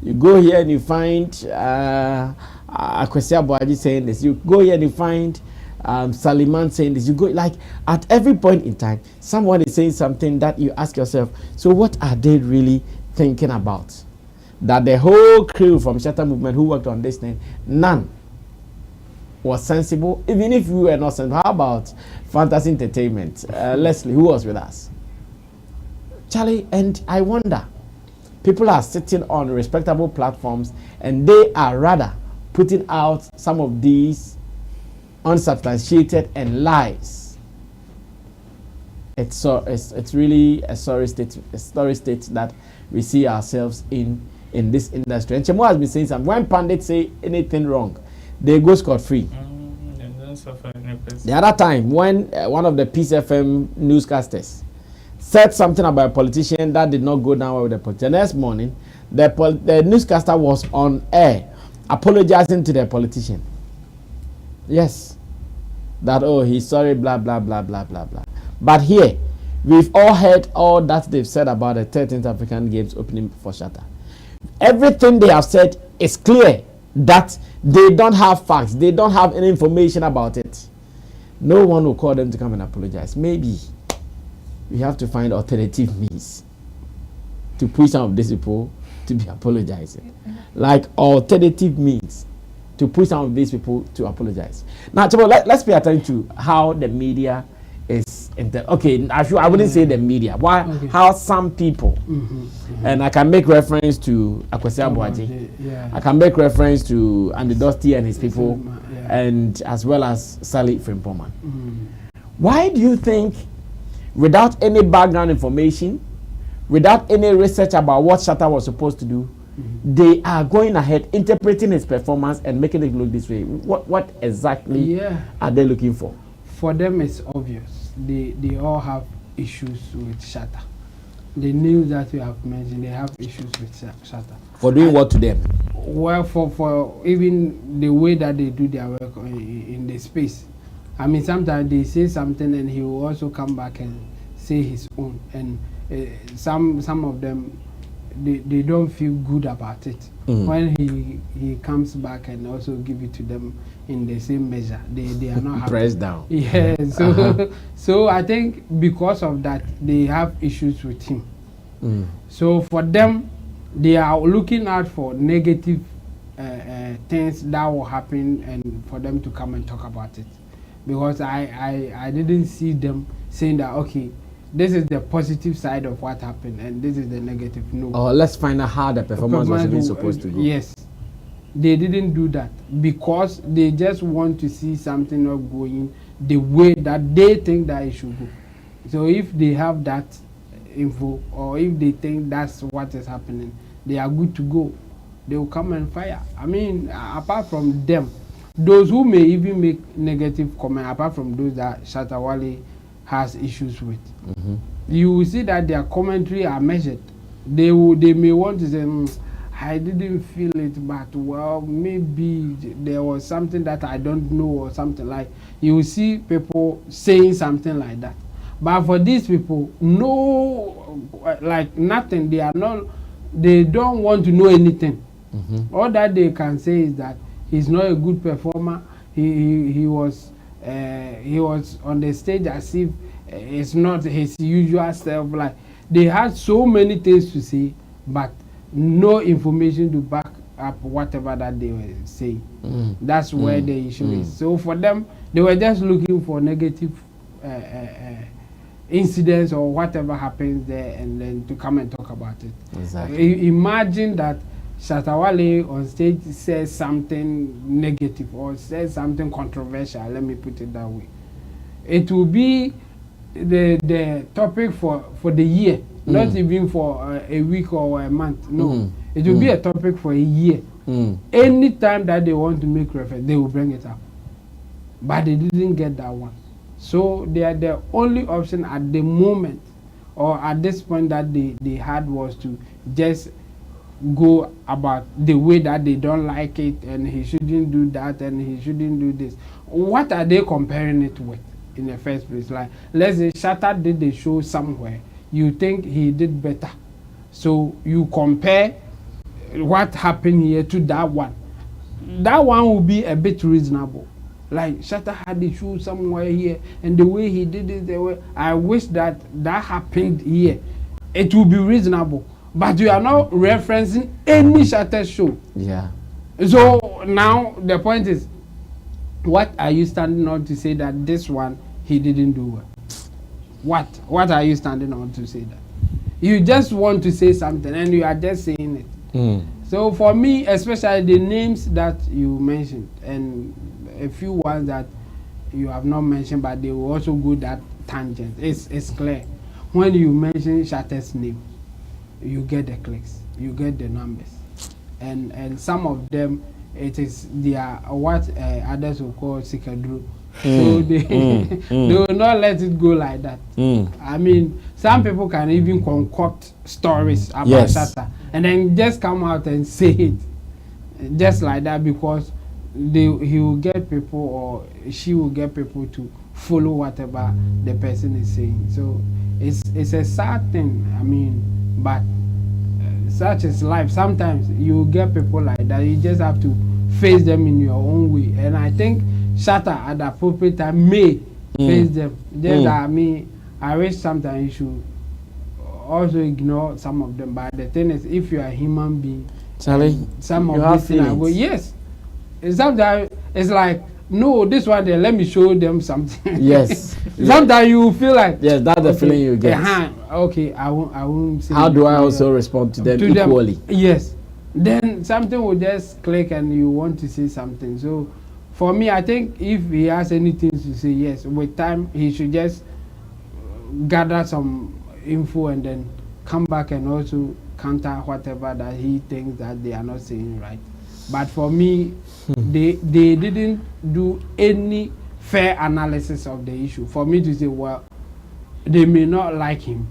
You go here and you find Akwesi Abuaji saying this. You go here and you find Saliman saying this. You go, like, at every point in time, someone is saying something that you ask yourself, so what are they really thinking about? That the whole crew from Shatta Movement who worked on this thing, none was sensible. Even if we were not sensible, how about Fantasy Entertainment? Leslie, who was with us? Charlie, and I wonder, people are sitting on respectable platforms and they are rather putting out some of these unsubstantiated and lies. It's really a sorry state that we see ourselves in this industry. And Chemo has been saying something. When pundits say anything wrong, they go scot-free. The other time, when one of the Peace FM newscasters said something about a politician that did not go down well with the politician, the next morning, the newscaster was on air apologizing to the politician. Yes. That, oh, he's sorry, blah, blah, blah, blah, blah, blah. But here, we've all heard all that they've said about the 13th African Games opening for Shatta. Everything they have said is clear that they don't have facts. They don't have any information about it. No one will call them to come and apologize. Maybe we have to find alternative means to push some of these people to be apologizing. Like alternative means to push some of these people to apologize. Now, let's pay attention to how the media is. I wouldn't say the media. Why? Okay. How some people, and I can make reference to Akwesi Abuaji. I can make reference to Andy Dusty and his people, and as well as Sally Frimpongman. Why do you think, without any background information, without any research about what Shatta was supposed to do, they are going ahead interpreting his performance and making it look this way? What exactly are they looking for? For them, it's obvious. They all have issues with Shatta. The news that you have mentioned, they have issues with Shatta. For doing what to them? Well, for even the way that they do their work in the space. I mean, sometimes they say something and he will also come back and say his own. And some of them, they don't feel good about it. When he comes back and also give it to them in the same measure, they are not happy. Press down. Yeah, so I think because of that, they have issues with him. So for them, they are looking out for negative things that will happen and for them to come and talk about it. Because I didn't see them saying that, okay, this is the positive side of what happened and this is the negative. No. Oh, let's find out how the performance was even supposed to go. Yes. They didn't do that because they just want to see something not going the way that they think that it should go. So if they have that info or if they think that's what is happening, they are good to go. They will come and fire. I mean, apart from them, those who may even make negative comment, apart from those that Shatta Wale has issues with, you will see that their commentary are measured. They may want to say, I didn't feel it, but well, maybe there was something that I don't know or something like. You will see people saying something like that. But for these people, no, like nothing. They don't want to know anything. All that they can say is that he's not a good performer. He was on the stage as if it's not his usual self. Like they had so many things to say, but no information to back up whatever that they were saying. That's where the issue is. So for them, they were just looking for negative incidents or whatever happens there, and then to come and talk about it. Exactly. Imagine that Shatta Wale on stage says something negative or says something controversial. Let me put it that way. It will be the topic for the year, not even for a week or a month. No, it will be a topic for a year. Anytime that they want to make reference, they will bring it up. But they didn't get that one. So they are the only option at the moment, or at this point that they had, was to just go about the way that they don't like it, and he shouldn't do that, and he shouldn't do this. What are they comparing it with in the first place? Like, let's say Shatta did the show somewhere, you think he did better, so you compare what happened here to that one. That one will be a bit reasonable. Like Shatta had the show somewhere here, and the way he did it, the way I wish that happened here, it will be reasonable. But you are not referencing any Shatta show. Yeah. So now the point is, what are you standing on to say that this one he didn't do well? What are you standing on to say that? You just want to say something and you are just saying it. So for me, especially the names that you mentioned and a few ones that you have not mentioned, but they will also go that tangent. It's clear. When you mention Shatta's name, you get the clicks, you get the numbers, and some of them, it is their what others will call sikadru. So they will not let it go like that. I mean, some people can even concoct stories about Shatta and then just come out and say it just like that, because he will get people, or she will get people to follow whatever the person is saying. So it's a sad thing. I mean, but such is life. Sometimes you get people like that. You just have to face them in your own way. And I think Shatta at the appropriate time may face them. Just I mean, I wish sometimes you should also ignore some of them. But the thing is, if you are a human being, Charlie, some of these things I go, yes. Sometimes it's like, no, this one there, let me show them something. Yes. Sometimes you feel like, yes, that's the feeling you get. Okay, I won't say. How do I also respond to them equally? Yes. Then something will just click and you want to say something. So for me, I think if he has anything to say, yes, with time he should just gather some info and then come back and also counter whatever that he thinks that they are not saying right. But for me, they didn't do any fair analysis of the issue. For me to say, well, they may not like him,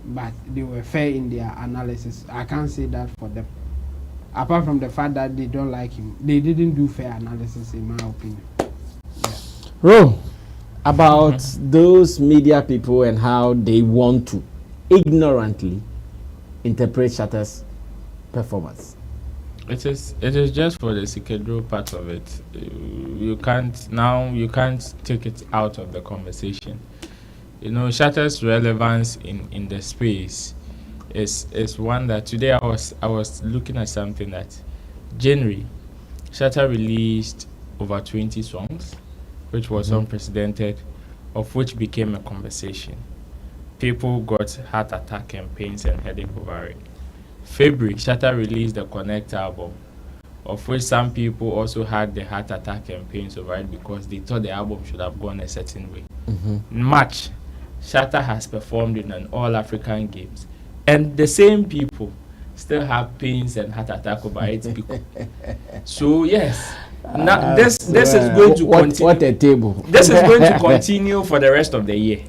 but they were fair in their analysis. I can't say that for them. Apart from the fact that they don't like him, they didn't do fair analysis, in my opinion. Ro, about those media people and how they want to ignorantly interpret Shatta's performance. It is just for the Sikedro part of it. You can't take it out of the conversation. You know, Shatta's relevance in the space is one that today I was looking at something that January Shatta released over 20 songs, which was unprecedented, of which became a conversation. People got heart attack campaigns and headache over it. February, Shatta released the Connect album, of which some people also had the heart attack campaigns over it because they thought the album should have gone a certain way. In March, Shatta has performed in an all-African Games, and the same people still have pains and heart attack over it. So yes, now this is going to continue. What a table! This is going to continue for the rest of the year.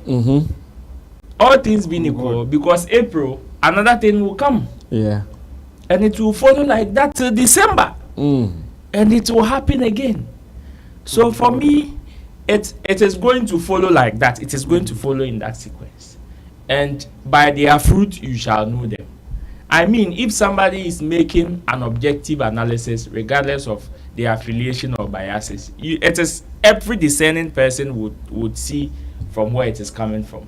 All things being equal, because April, another thing will come. Yeah. And it will follow like that till December. And it will happen again. So for me, it is going to follow like that. It is going to follow in that sequence. And by their fruit you shall know them. I mean, if somebody is making an objective analysis, regardless of their affiliation or biases, it is every discerning person would see from where it is coming from.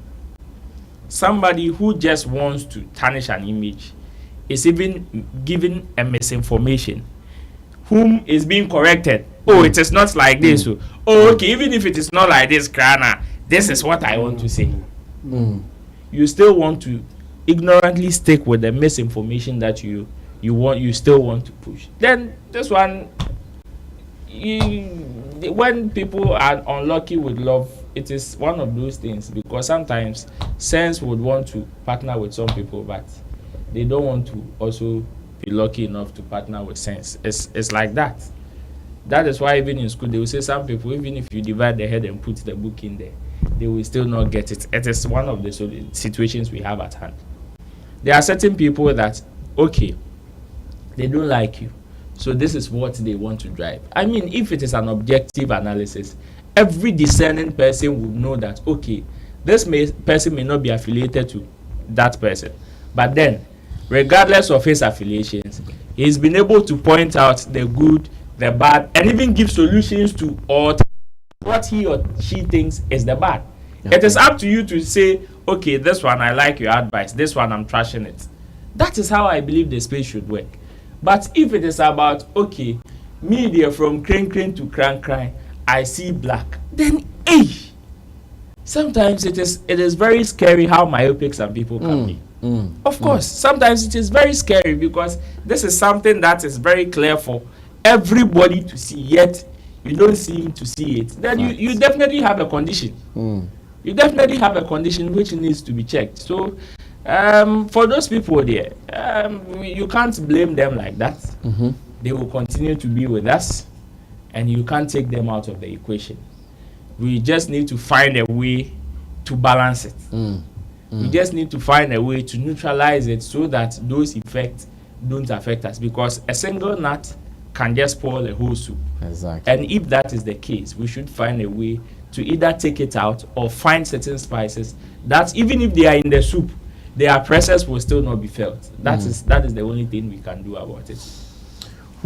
Somebody who just wants to tarnish an image is even given a misinformation, whom is being corrected. Oh, it is not like this. Oh, okay, even if it is not like this, Krana, this is what I want to say. You still want to ignorantly stick with the misinformation that you still want to push. Then this one, when people are unlucky with love, it is one of those things, because sometimes sense would want to partner with some people, but they don't want to also be lucky enough to partner with sense. It's like that. That is why even in school they will say some people, even if you divide the head and put the book in there, they will still not get it. It is one of the situations we have at hand. There are certain people that, okay, they don't like you, so this is what they want to drive. I mean, if it is an objective analysis, every discerning person would know that, okay, this person may not be affiliated to that person, but then, regardless of his affiliations, he's been able to point out the good, the bad, and even give solutions to all what he or she thinks is the bad. Okay. It is up to you to say, okay, this one I like your advice, this one I'm trashing it. That is how I believe the space should work. But if it is about, okay, me there from crane to cry, I see black, then sometimes it is very scary how myopic some people can be. Of course, sometimes it is very scary because this is something that is very clear for everybody to see, yet you don't seem to see it. Then you definitely have a condition. You definitely have a condition which needs to be checked. So for those people there, you can't blame them like that. They will continue to be with us, and you can't take them out of the equation. We just need to find a way to balance it. We just need to find a way to neutralize it so that those effects don't affect us, because a single nut can just spoil a whole soup. Exactly. And if that is the case, we should find a way to either take it out or find certain spices that even if they are in the soup, their presence will still not be felt. That is the only thing we can do about it.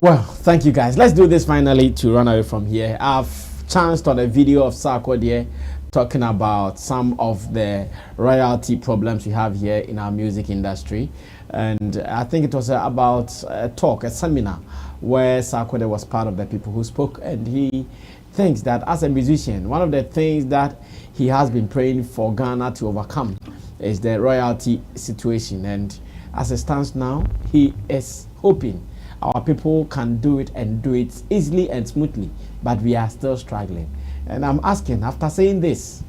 Well, thank you guys. Let's do this finally to run away from here. I've chanced on a video of Sarkodie talking about some of the royalty problems we have here in our music industry. And I think it was about a seminar where Sarkodie was part of the people who spoke, and he thinks that as a musician, one of the things that he has been praying for Ghana to overcome is the royalty situation. And as it stands now, he is hoping our people can do it and do it easily and smoothly, but we are still struggling. And I'm asking, after saying this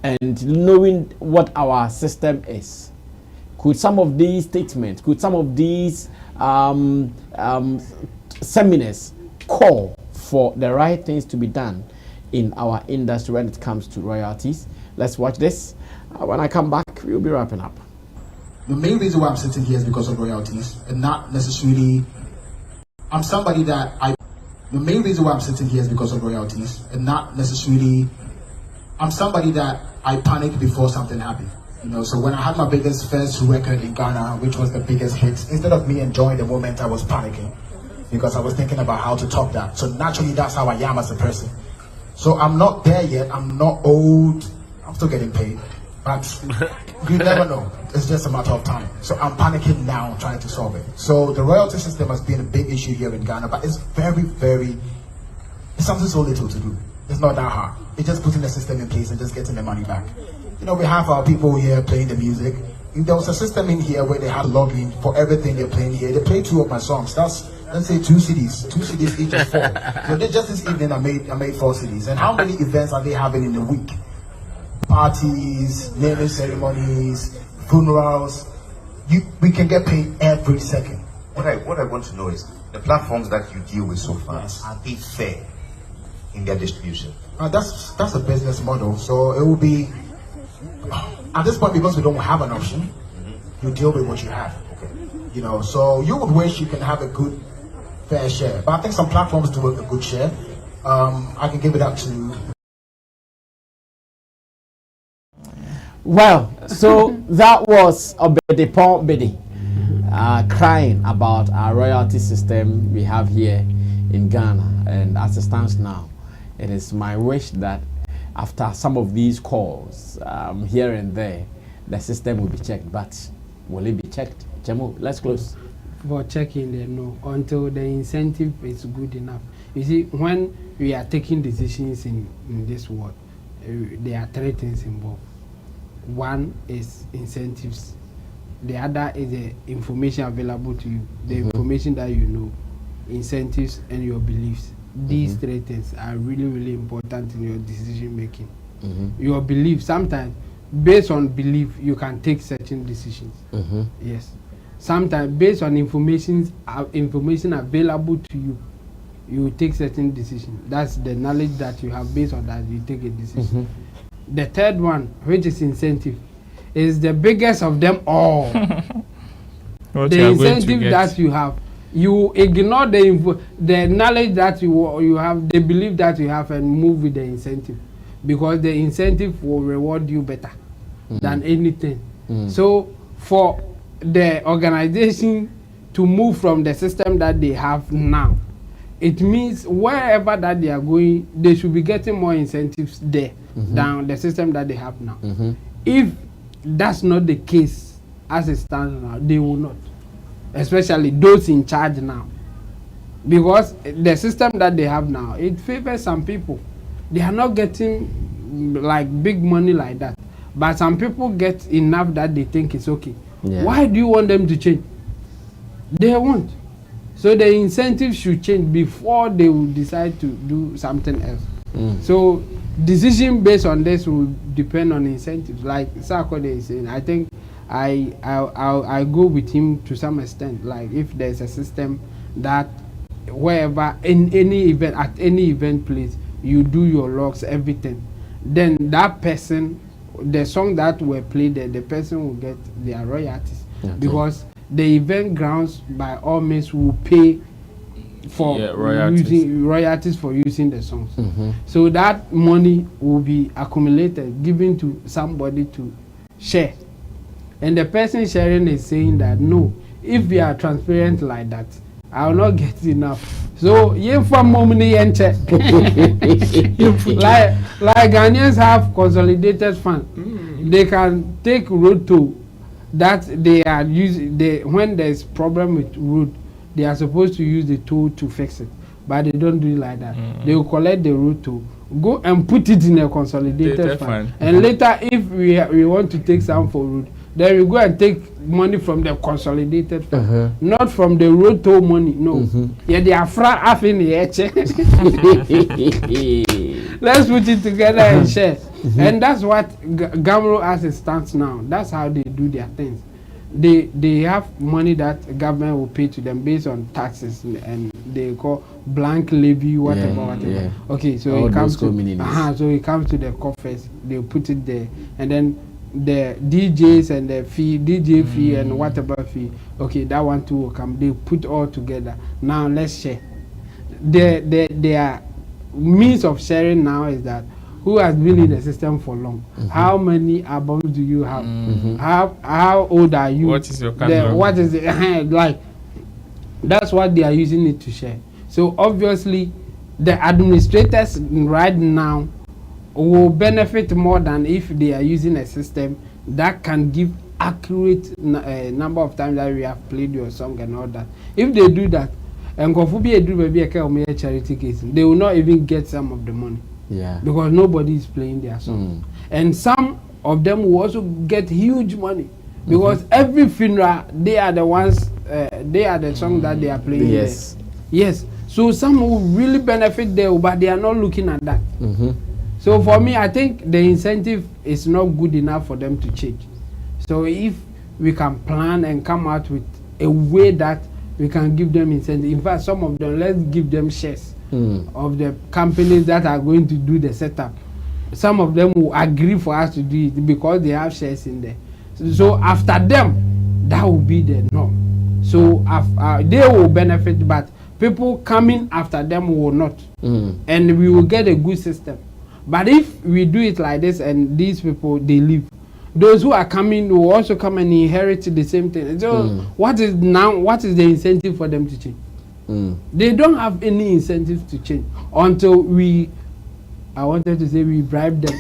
and knowing what our system is, could some of these statements, could some of these seminars call for the right things to be done in our industry when it comes to royalties? Let's watch this. When I come back, we'll be wrapping up. The main reason why I'm sitting here is because of royalties, and not necessarily I'm somebody that the main reason why I'm sitting here is because of royalties, and not necessarily I'm somebody that I panic before something happens. You know, so when I had my first record in Ghana, which was the biggest hit, instead of me enjoying the moment, I was panicking because I was thinking about how to top that. So naturally, that's how I am as a person. So I'm not there yet. I'm not old. I'm still getting paid, but you never know. It's just a matter of time. So I'm panicking now, trying to solve it. So the royalty system has been a big issue here in Ghana, but it's it's something so little to do. It's not that hard. It's just putting the system in place and just getting the money back. You know, we have our people here playing the music. If there was a system in here where they had login for everything they're playing here, they play 2 of my songs. That's, let's say, 2 CDs. 2 CDs each is 4. So just this evening I made 4 CDs. And how many events are they having in a week? Parties, naming ceremonies, funerals. We can get paid every second. What I want to know is, the platforms that you deal with so far, are they fair in their distribution? That's a business model. So it will be, at this point, because we don't have an option, you deal with what you have. Okay. You know, so you would wish you can have a good, fair share. But I think some platforms do a good share. I can give it up to. Well, so that was Obedi Pon Bidi. crying about our royalty system we have here in Ghana. And as it stands now, it is my wish that after some of these calls here and there, the system will be checked. But will it be checked? Chemo, let's close. For checking, they know until the incentive is good enough. You see, when we are taking decisions in this world, there are three things involved. One is incentives. The other is the information available to you, the information that you know, incentives, and your beliefs. These three things are really, really important in your decision making. Your belief, sometimes based on belief, you can take certain decisions. Yes. Sometimes based on information available to you, you will take certain decisions. That's the knowledge that you have. Based on that, you take a decision. The third one, which is incentive, is the biggest of them all. The incentive that you have, you ignore the knowledge that you have, the belief that you have, and move with the incentive, because the incentive will reward you better than anything. So for the organization to move from the system that they have now, it means wherever that they are going, they should be getting more incentives there than the system that they have now. If that's not the case as it stands now, they will not, especially those in charge now, because the system that they have now, it favors some people. They are not getting like big money like that, but some people get enough that they think it's okay. Why do you want them to change? They won't. So the incentives should change before they will decide to do something else. So decision based on this will depend on incentives. Like Sarkodie is saying, I think I go with him to some extent. Like if there's a system that wherever in any event, at any event place, you do your logs, everything, then that person, the song that were played there, the person will get their royalties. Because the event grounds by all means will pay for royalties for using the songs. So that money will be accumulated, given to somebody to share. And the person sharing is saying that no, if we are transparent like that, I will not get enough. So like Ghanaians have consolidated fund. They can take road to that they are using. When there's problem with road, they are supposed to use the toll to fix it, but they don't do it like that. They will collect the road toll, go and put it in a consolidated fund. And later, if we want to take some for road, then we go and take money from the consolidated fund, not from the road toll money. No, yeah, they are in the let's put it together and share. And that's what Gamro as it stands now. That's how they do their things. They have money that government will pay to them based on taxes, and they call blank levy, whatever. Okay, so it comes to it comes to the coffers. They put it there, and then the DJs and the DJ fee and whatever fee. Okay, that one too will come. They put all together. Now let's share. Their means of sharing now is that who has been in the system for long? How many albums do you have? How old are you? What is your catalog? What is it? Like, that's what they are using it to share. So obviously, the administrators right now will benefit more than if they are using a system that can give accurate number of times that we have played your song and all that. If they do that, and a charity case, they will not even get some of the money. Because nobody is playing their songs. And some of them will also get huge money, because every funeral, they are the ones, they are the song that they are playing. Yes. So some will really benefit there, but they are not looking at that. So for me, I think the incentive is not good enough for them to change. So if we can plan and come out with a way that we can give them incentive. In fact, some of them, let's give them shares of the companies that are going to do the setup. Some of them will agree for us to do it because they have shares in there. So after them, that will be the norm. So they will benefit, but people coming after them will not. And we will get a good system. But if we do it like this and these people, they leave, those who are coming will also come and inherit the same thing. So what is the incentive for them to change? They don't have any incentive to change until I wanted to say we bribe them.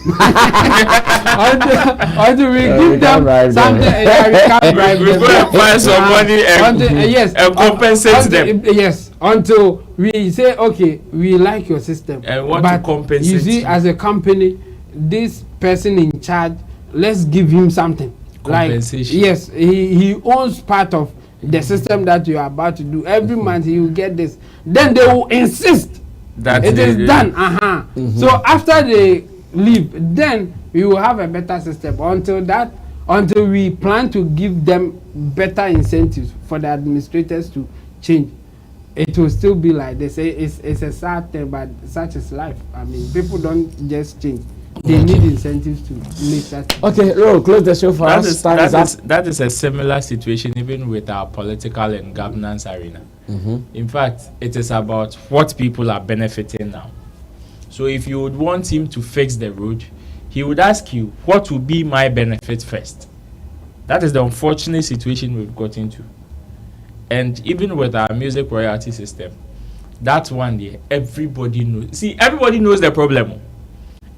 until we give them something. We can't bribe them. We go and find some money and compensate them. Yes, until we say, okay, we like your system. And want to compensate. You see, as a company, this person in charge, let's give him something. Compensation. Like, yes, he owns part of the system that you are about to do. Every month he will get this. Then they will insist that it is done. So after they leave, then we will have a better system. Until we plan to give them better incentives for the administrators to change, it will still be like they say. It's a sad thing, but such is life. I mean, people don't just change. They need incentives to make that. Okay, Ro, close the show for us. That is a similar situation even with our political and governance arena. In fact, it is about what people are benefiting now. So if you would want him to fix the road, he would ask you, what will be my benefit first? That is the unfortunate situation we've got into. And even with our music royalty system, that one day, everybody knows. See, everybody knows the problem.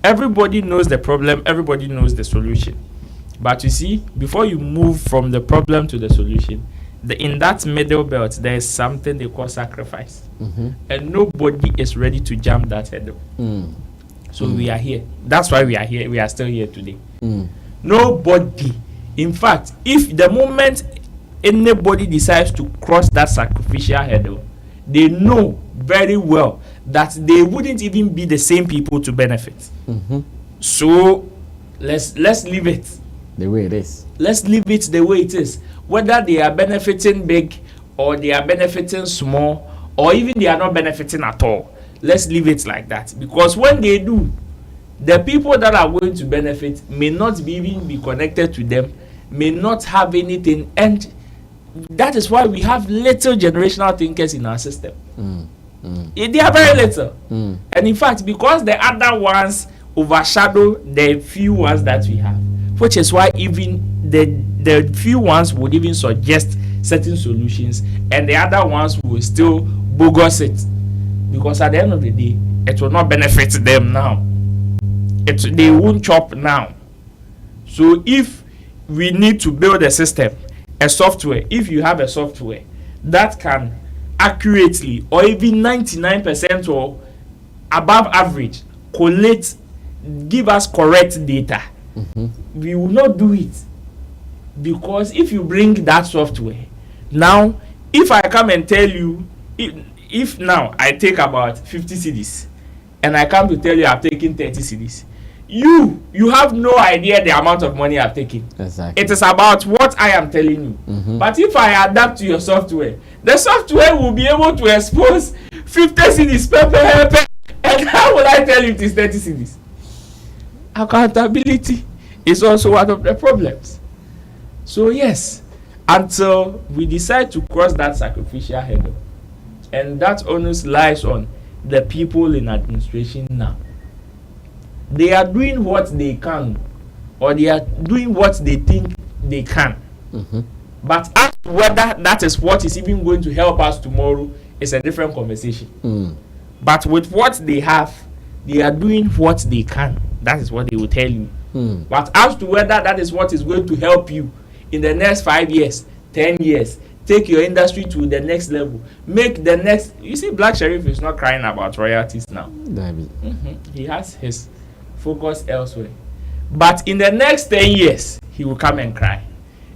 Everybody knows the problem. Everybody knows the solution. But you see, before you move from the problem to the solution, in that middle belt, there is something they call sacrifice. And nobody is ready to jump that hurdle. So we are here. That's why we are here. We are still here today. Nobody. In fact, if the moment anybody decides to cross that sacrificial hurdle, they know very well that they wouldn't even be the same people to benefit. So let's leave it the way it is. Let's leave it the way it is. Whether they are benefiting big or they are benefiting small or even they are not benefiting at all, let's leave it like that. Because when they do, the people that are going to benefit may not even be connected to them, may not have anything, and that is why we have little generational thinkers in our system. They are very little. And in fact, because the other ones overshadow the few ones that we have, which is why even the few ones would even suggest certain solutions and the other ones will still bogus it, because at the end of the day it will not benefit them now. They won't chop now. So if we need to build a system, a software, if you have a software that can accurately or even 99% or above average collate, give us correct data, we will not do it. Because if you bring that software, now if I come and tell you, if now I take about 50 CDs and I come to tell you I've taken 30 CDs, you have no idea the amount of money I've taken. Exactly. It is about what I am telling you. But if I adapt to your software, the software will be able to expose 50 CDs per, and how will I tell you it is 30 CDs? Accountability is also one of the problems. So yes, until we decide to cross that sacrificial hurdle, and that onus lies on the people in administration now. They are doing what they can, or they are doing what they think they can. But as to whether that is what is even going to help us tomorrow is a different conversation. But with what they have, they are doing what they can. That is what they will tell you. But as to whether that is what is going to help you in the next 5 years, 10 years, take your industry to the next level, make the next. You see, Black Sheriff is not crying about royalties now. He has his focus elsewhere. But in the next 10 years, he will come and cry.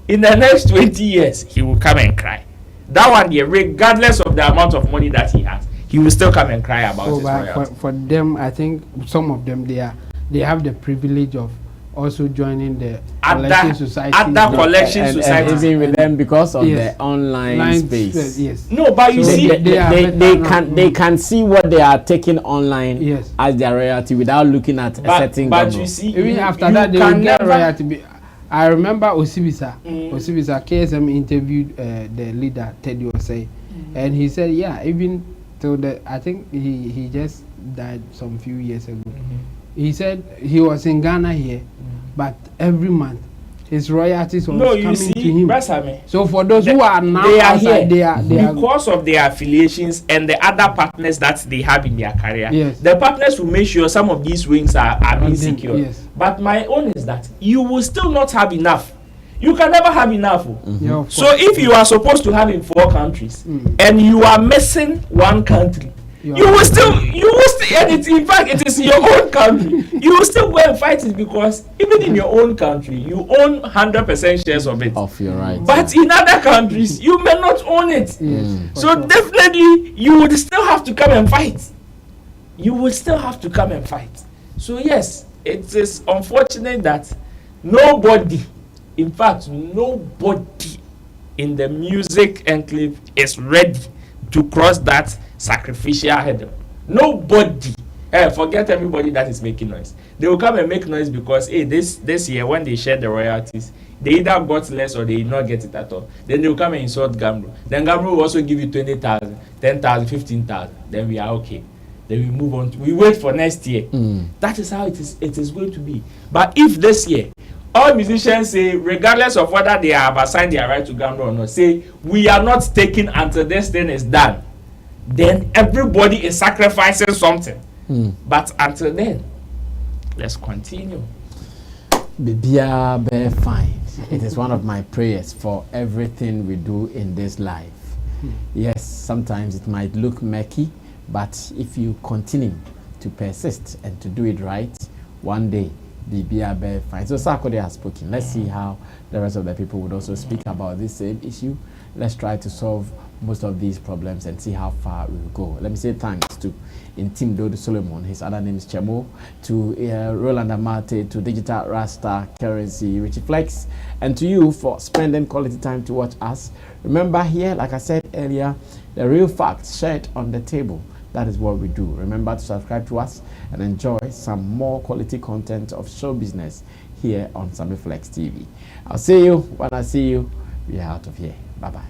In the next 20 years, he will come and cry. That one, regardless of the amount of money that he has, he will still come and cry about his royalties. For them, I think some of them, they have the privilege of also joining the collection society. Other collection societies. Even with them because of the online space. Yes. No, but you see, they can see what they are taking online as their royalty without looking at a certain But government. you see, even after that, they will get royalty. I remember Osibisa. Osibisa KSM interviewed the leader Teddy Osei, and he said, yeah, even till I think he just died some few years ago. He said he was in Ghana here, but every month his royalties was No, you coming see, to him. Brasame, So for those who are now they are outside, here they are because of their affiliations and the other partners that they have in their career. Yes. The partners will make sure some of these wings are being And then, secured. yes. But my own is that you will still not have enough. You can never have enough. Yeah, of So course. if you are supposed to have in 4 countries and you are missing 1 country, You you will still, and it, in fact, it is your own country. You will still go and fight it because even in your own country, you own 100% shares of it. Of your right. But in other countries, you may not own it. Yes, for So sure. definitely, you would still have to come and fight. You will still have to come and fight. So yes, it is unfortunate that nobody, in fact, nobody in the music enclave is ready to cross that sacrificial hurdle. Nobody. Forget everybody that is making noise. They will come and make noise because this year when they share the royalties, they either got less or they did not get it at all. Then they will come and insult Gambro. Then Gambro will also give you 20,000, 10,000, 15,000. Then we are okay. Then we move on. We wait for next year. That is how it is going to be. But if this year all musicians say, regardless of whether they have assigned their right to Gambro or not, say we are not taking until this thing is done, then everybody is sacrificing something. But until then, let's continue. Bibia be fine. It is one of my prayers for everything we do in this life. Yes, sometimes it might look murky, but if you continue to persist and to do it right, one day Bibia be fine. So Sarkodie has spoken. Let's see how the rest of the people would also speak about this same issue. Let's try to solve most of these problems and see how far we will go. Let me say thanks to Intim Solomon, his other name is Chemo, to Roland Amate, to Digital Rasta Currency, Richie Flex, and to you for spending quality time to watch us. Remember here, like I said earlier, the real facts shared on the table. That is what we do. Remember to subscribe to us and enjoy some more quality content of show business here on Sammy Flex TV. I'll see you when I see you. We are out of here. Bye-bye.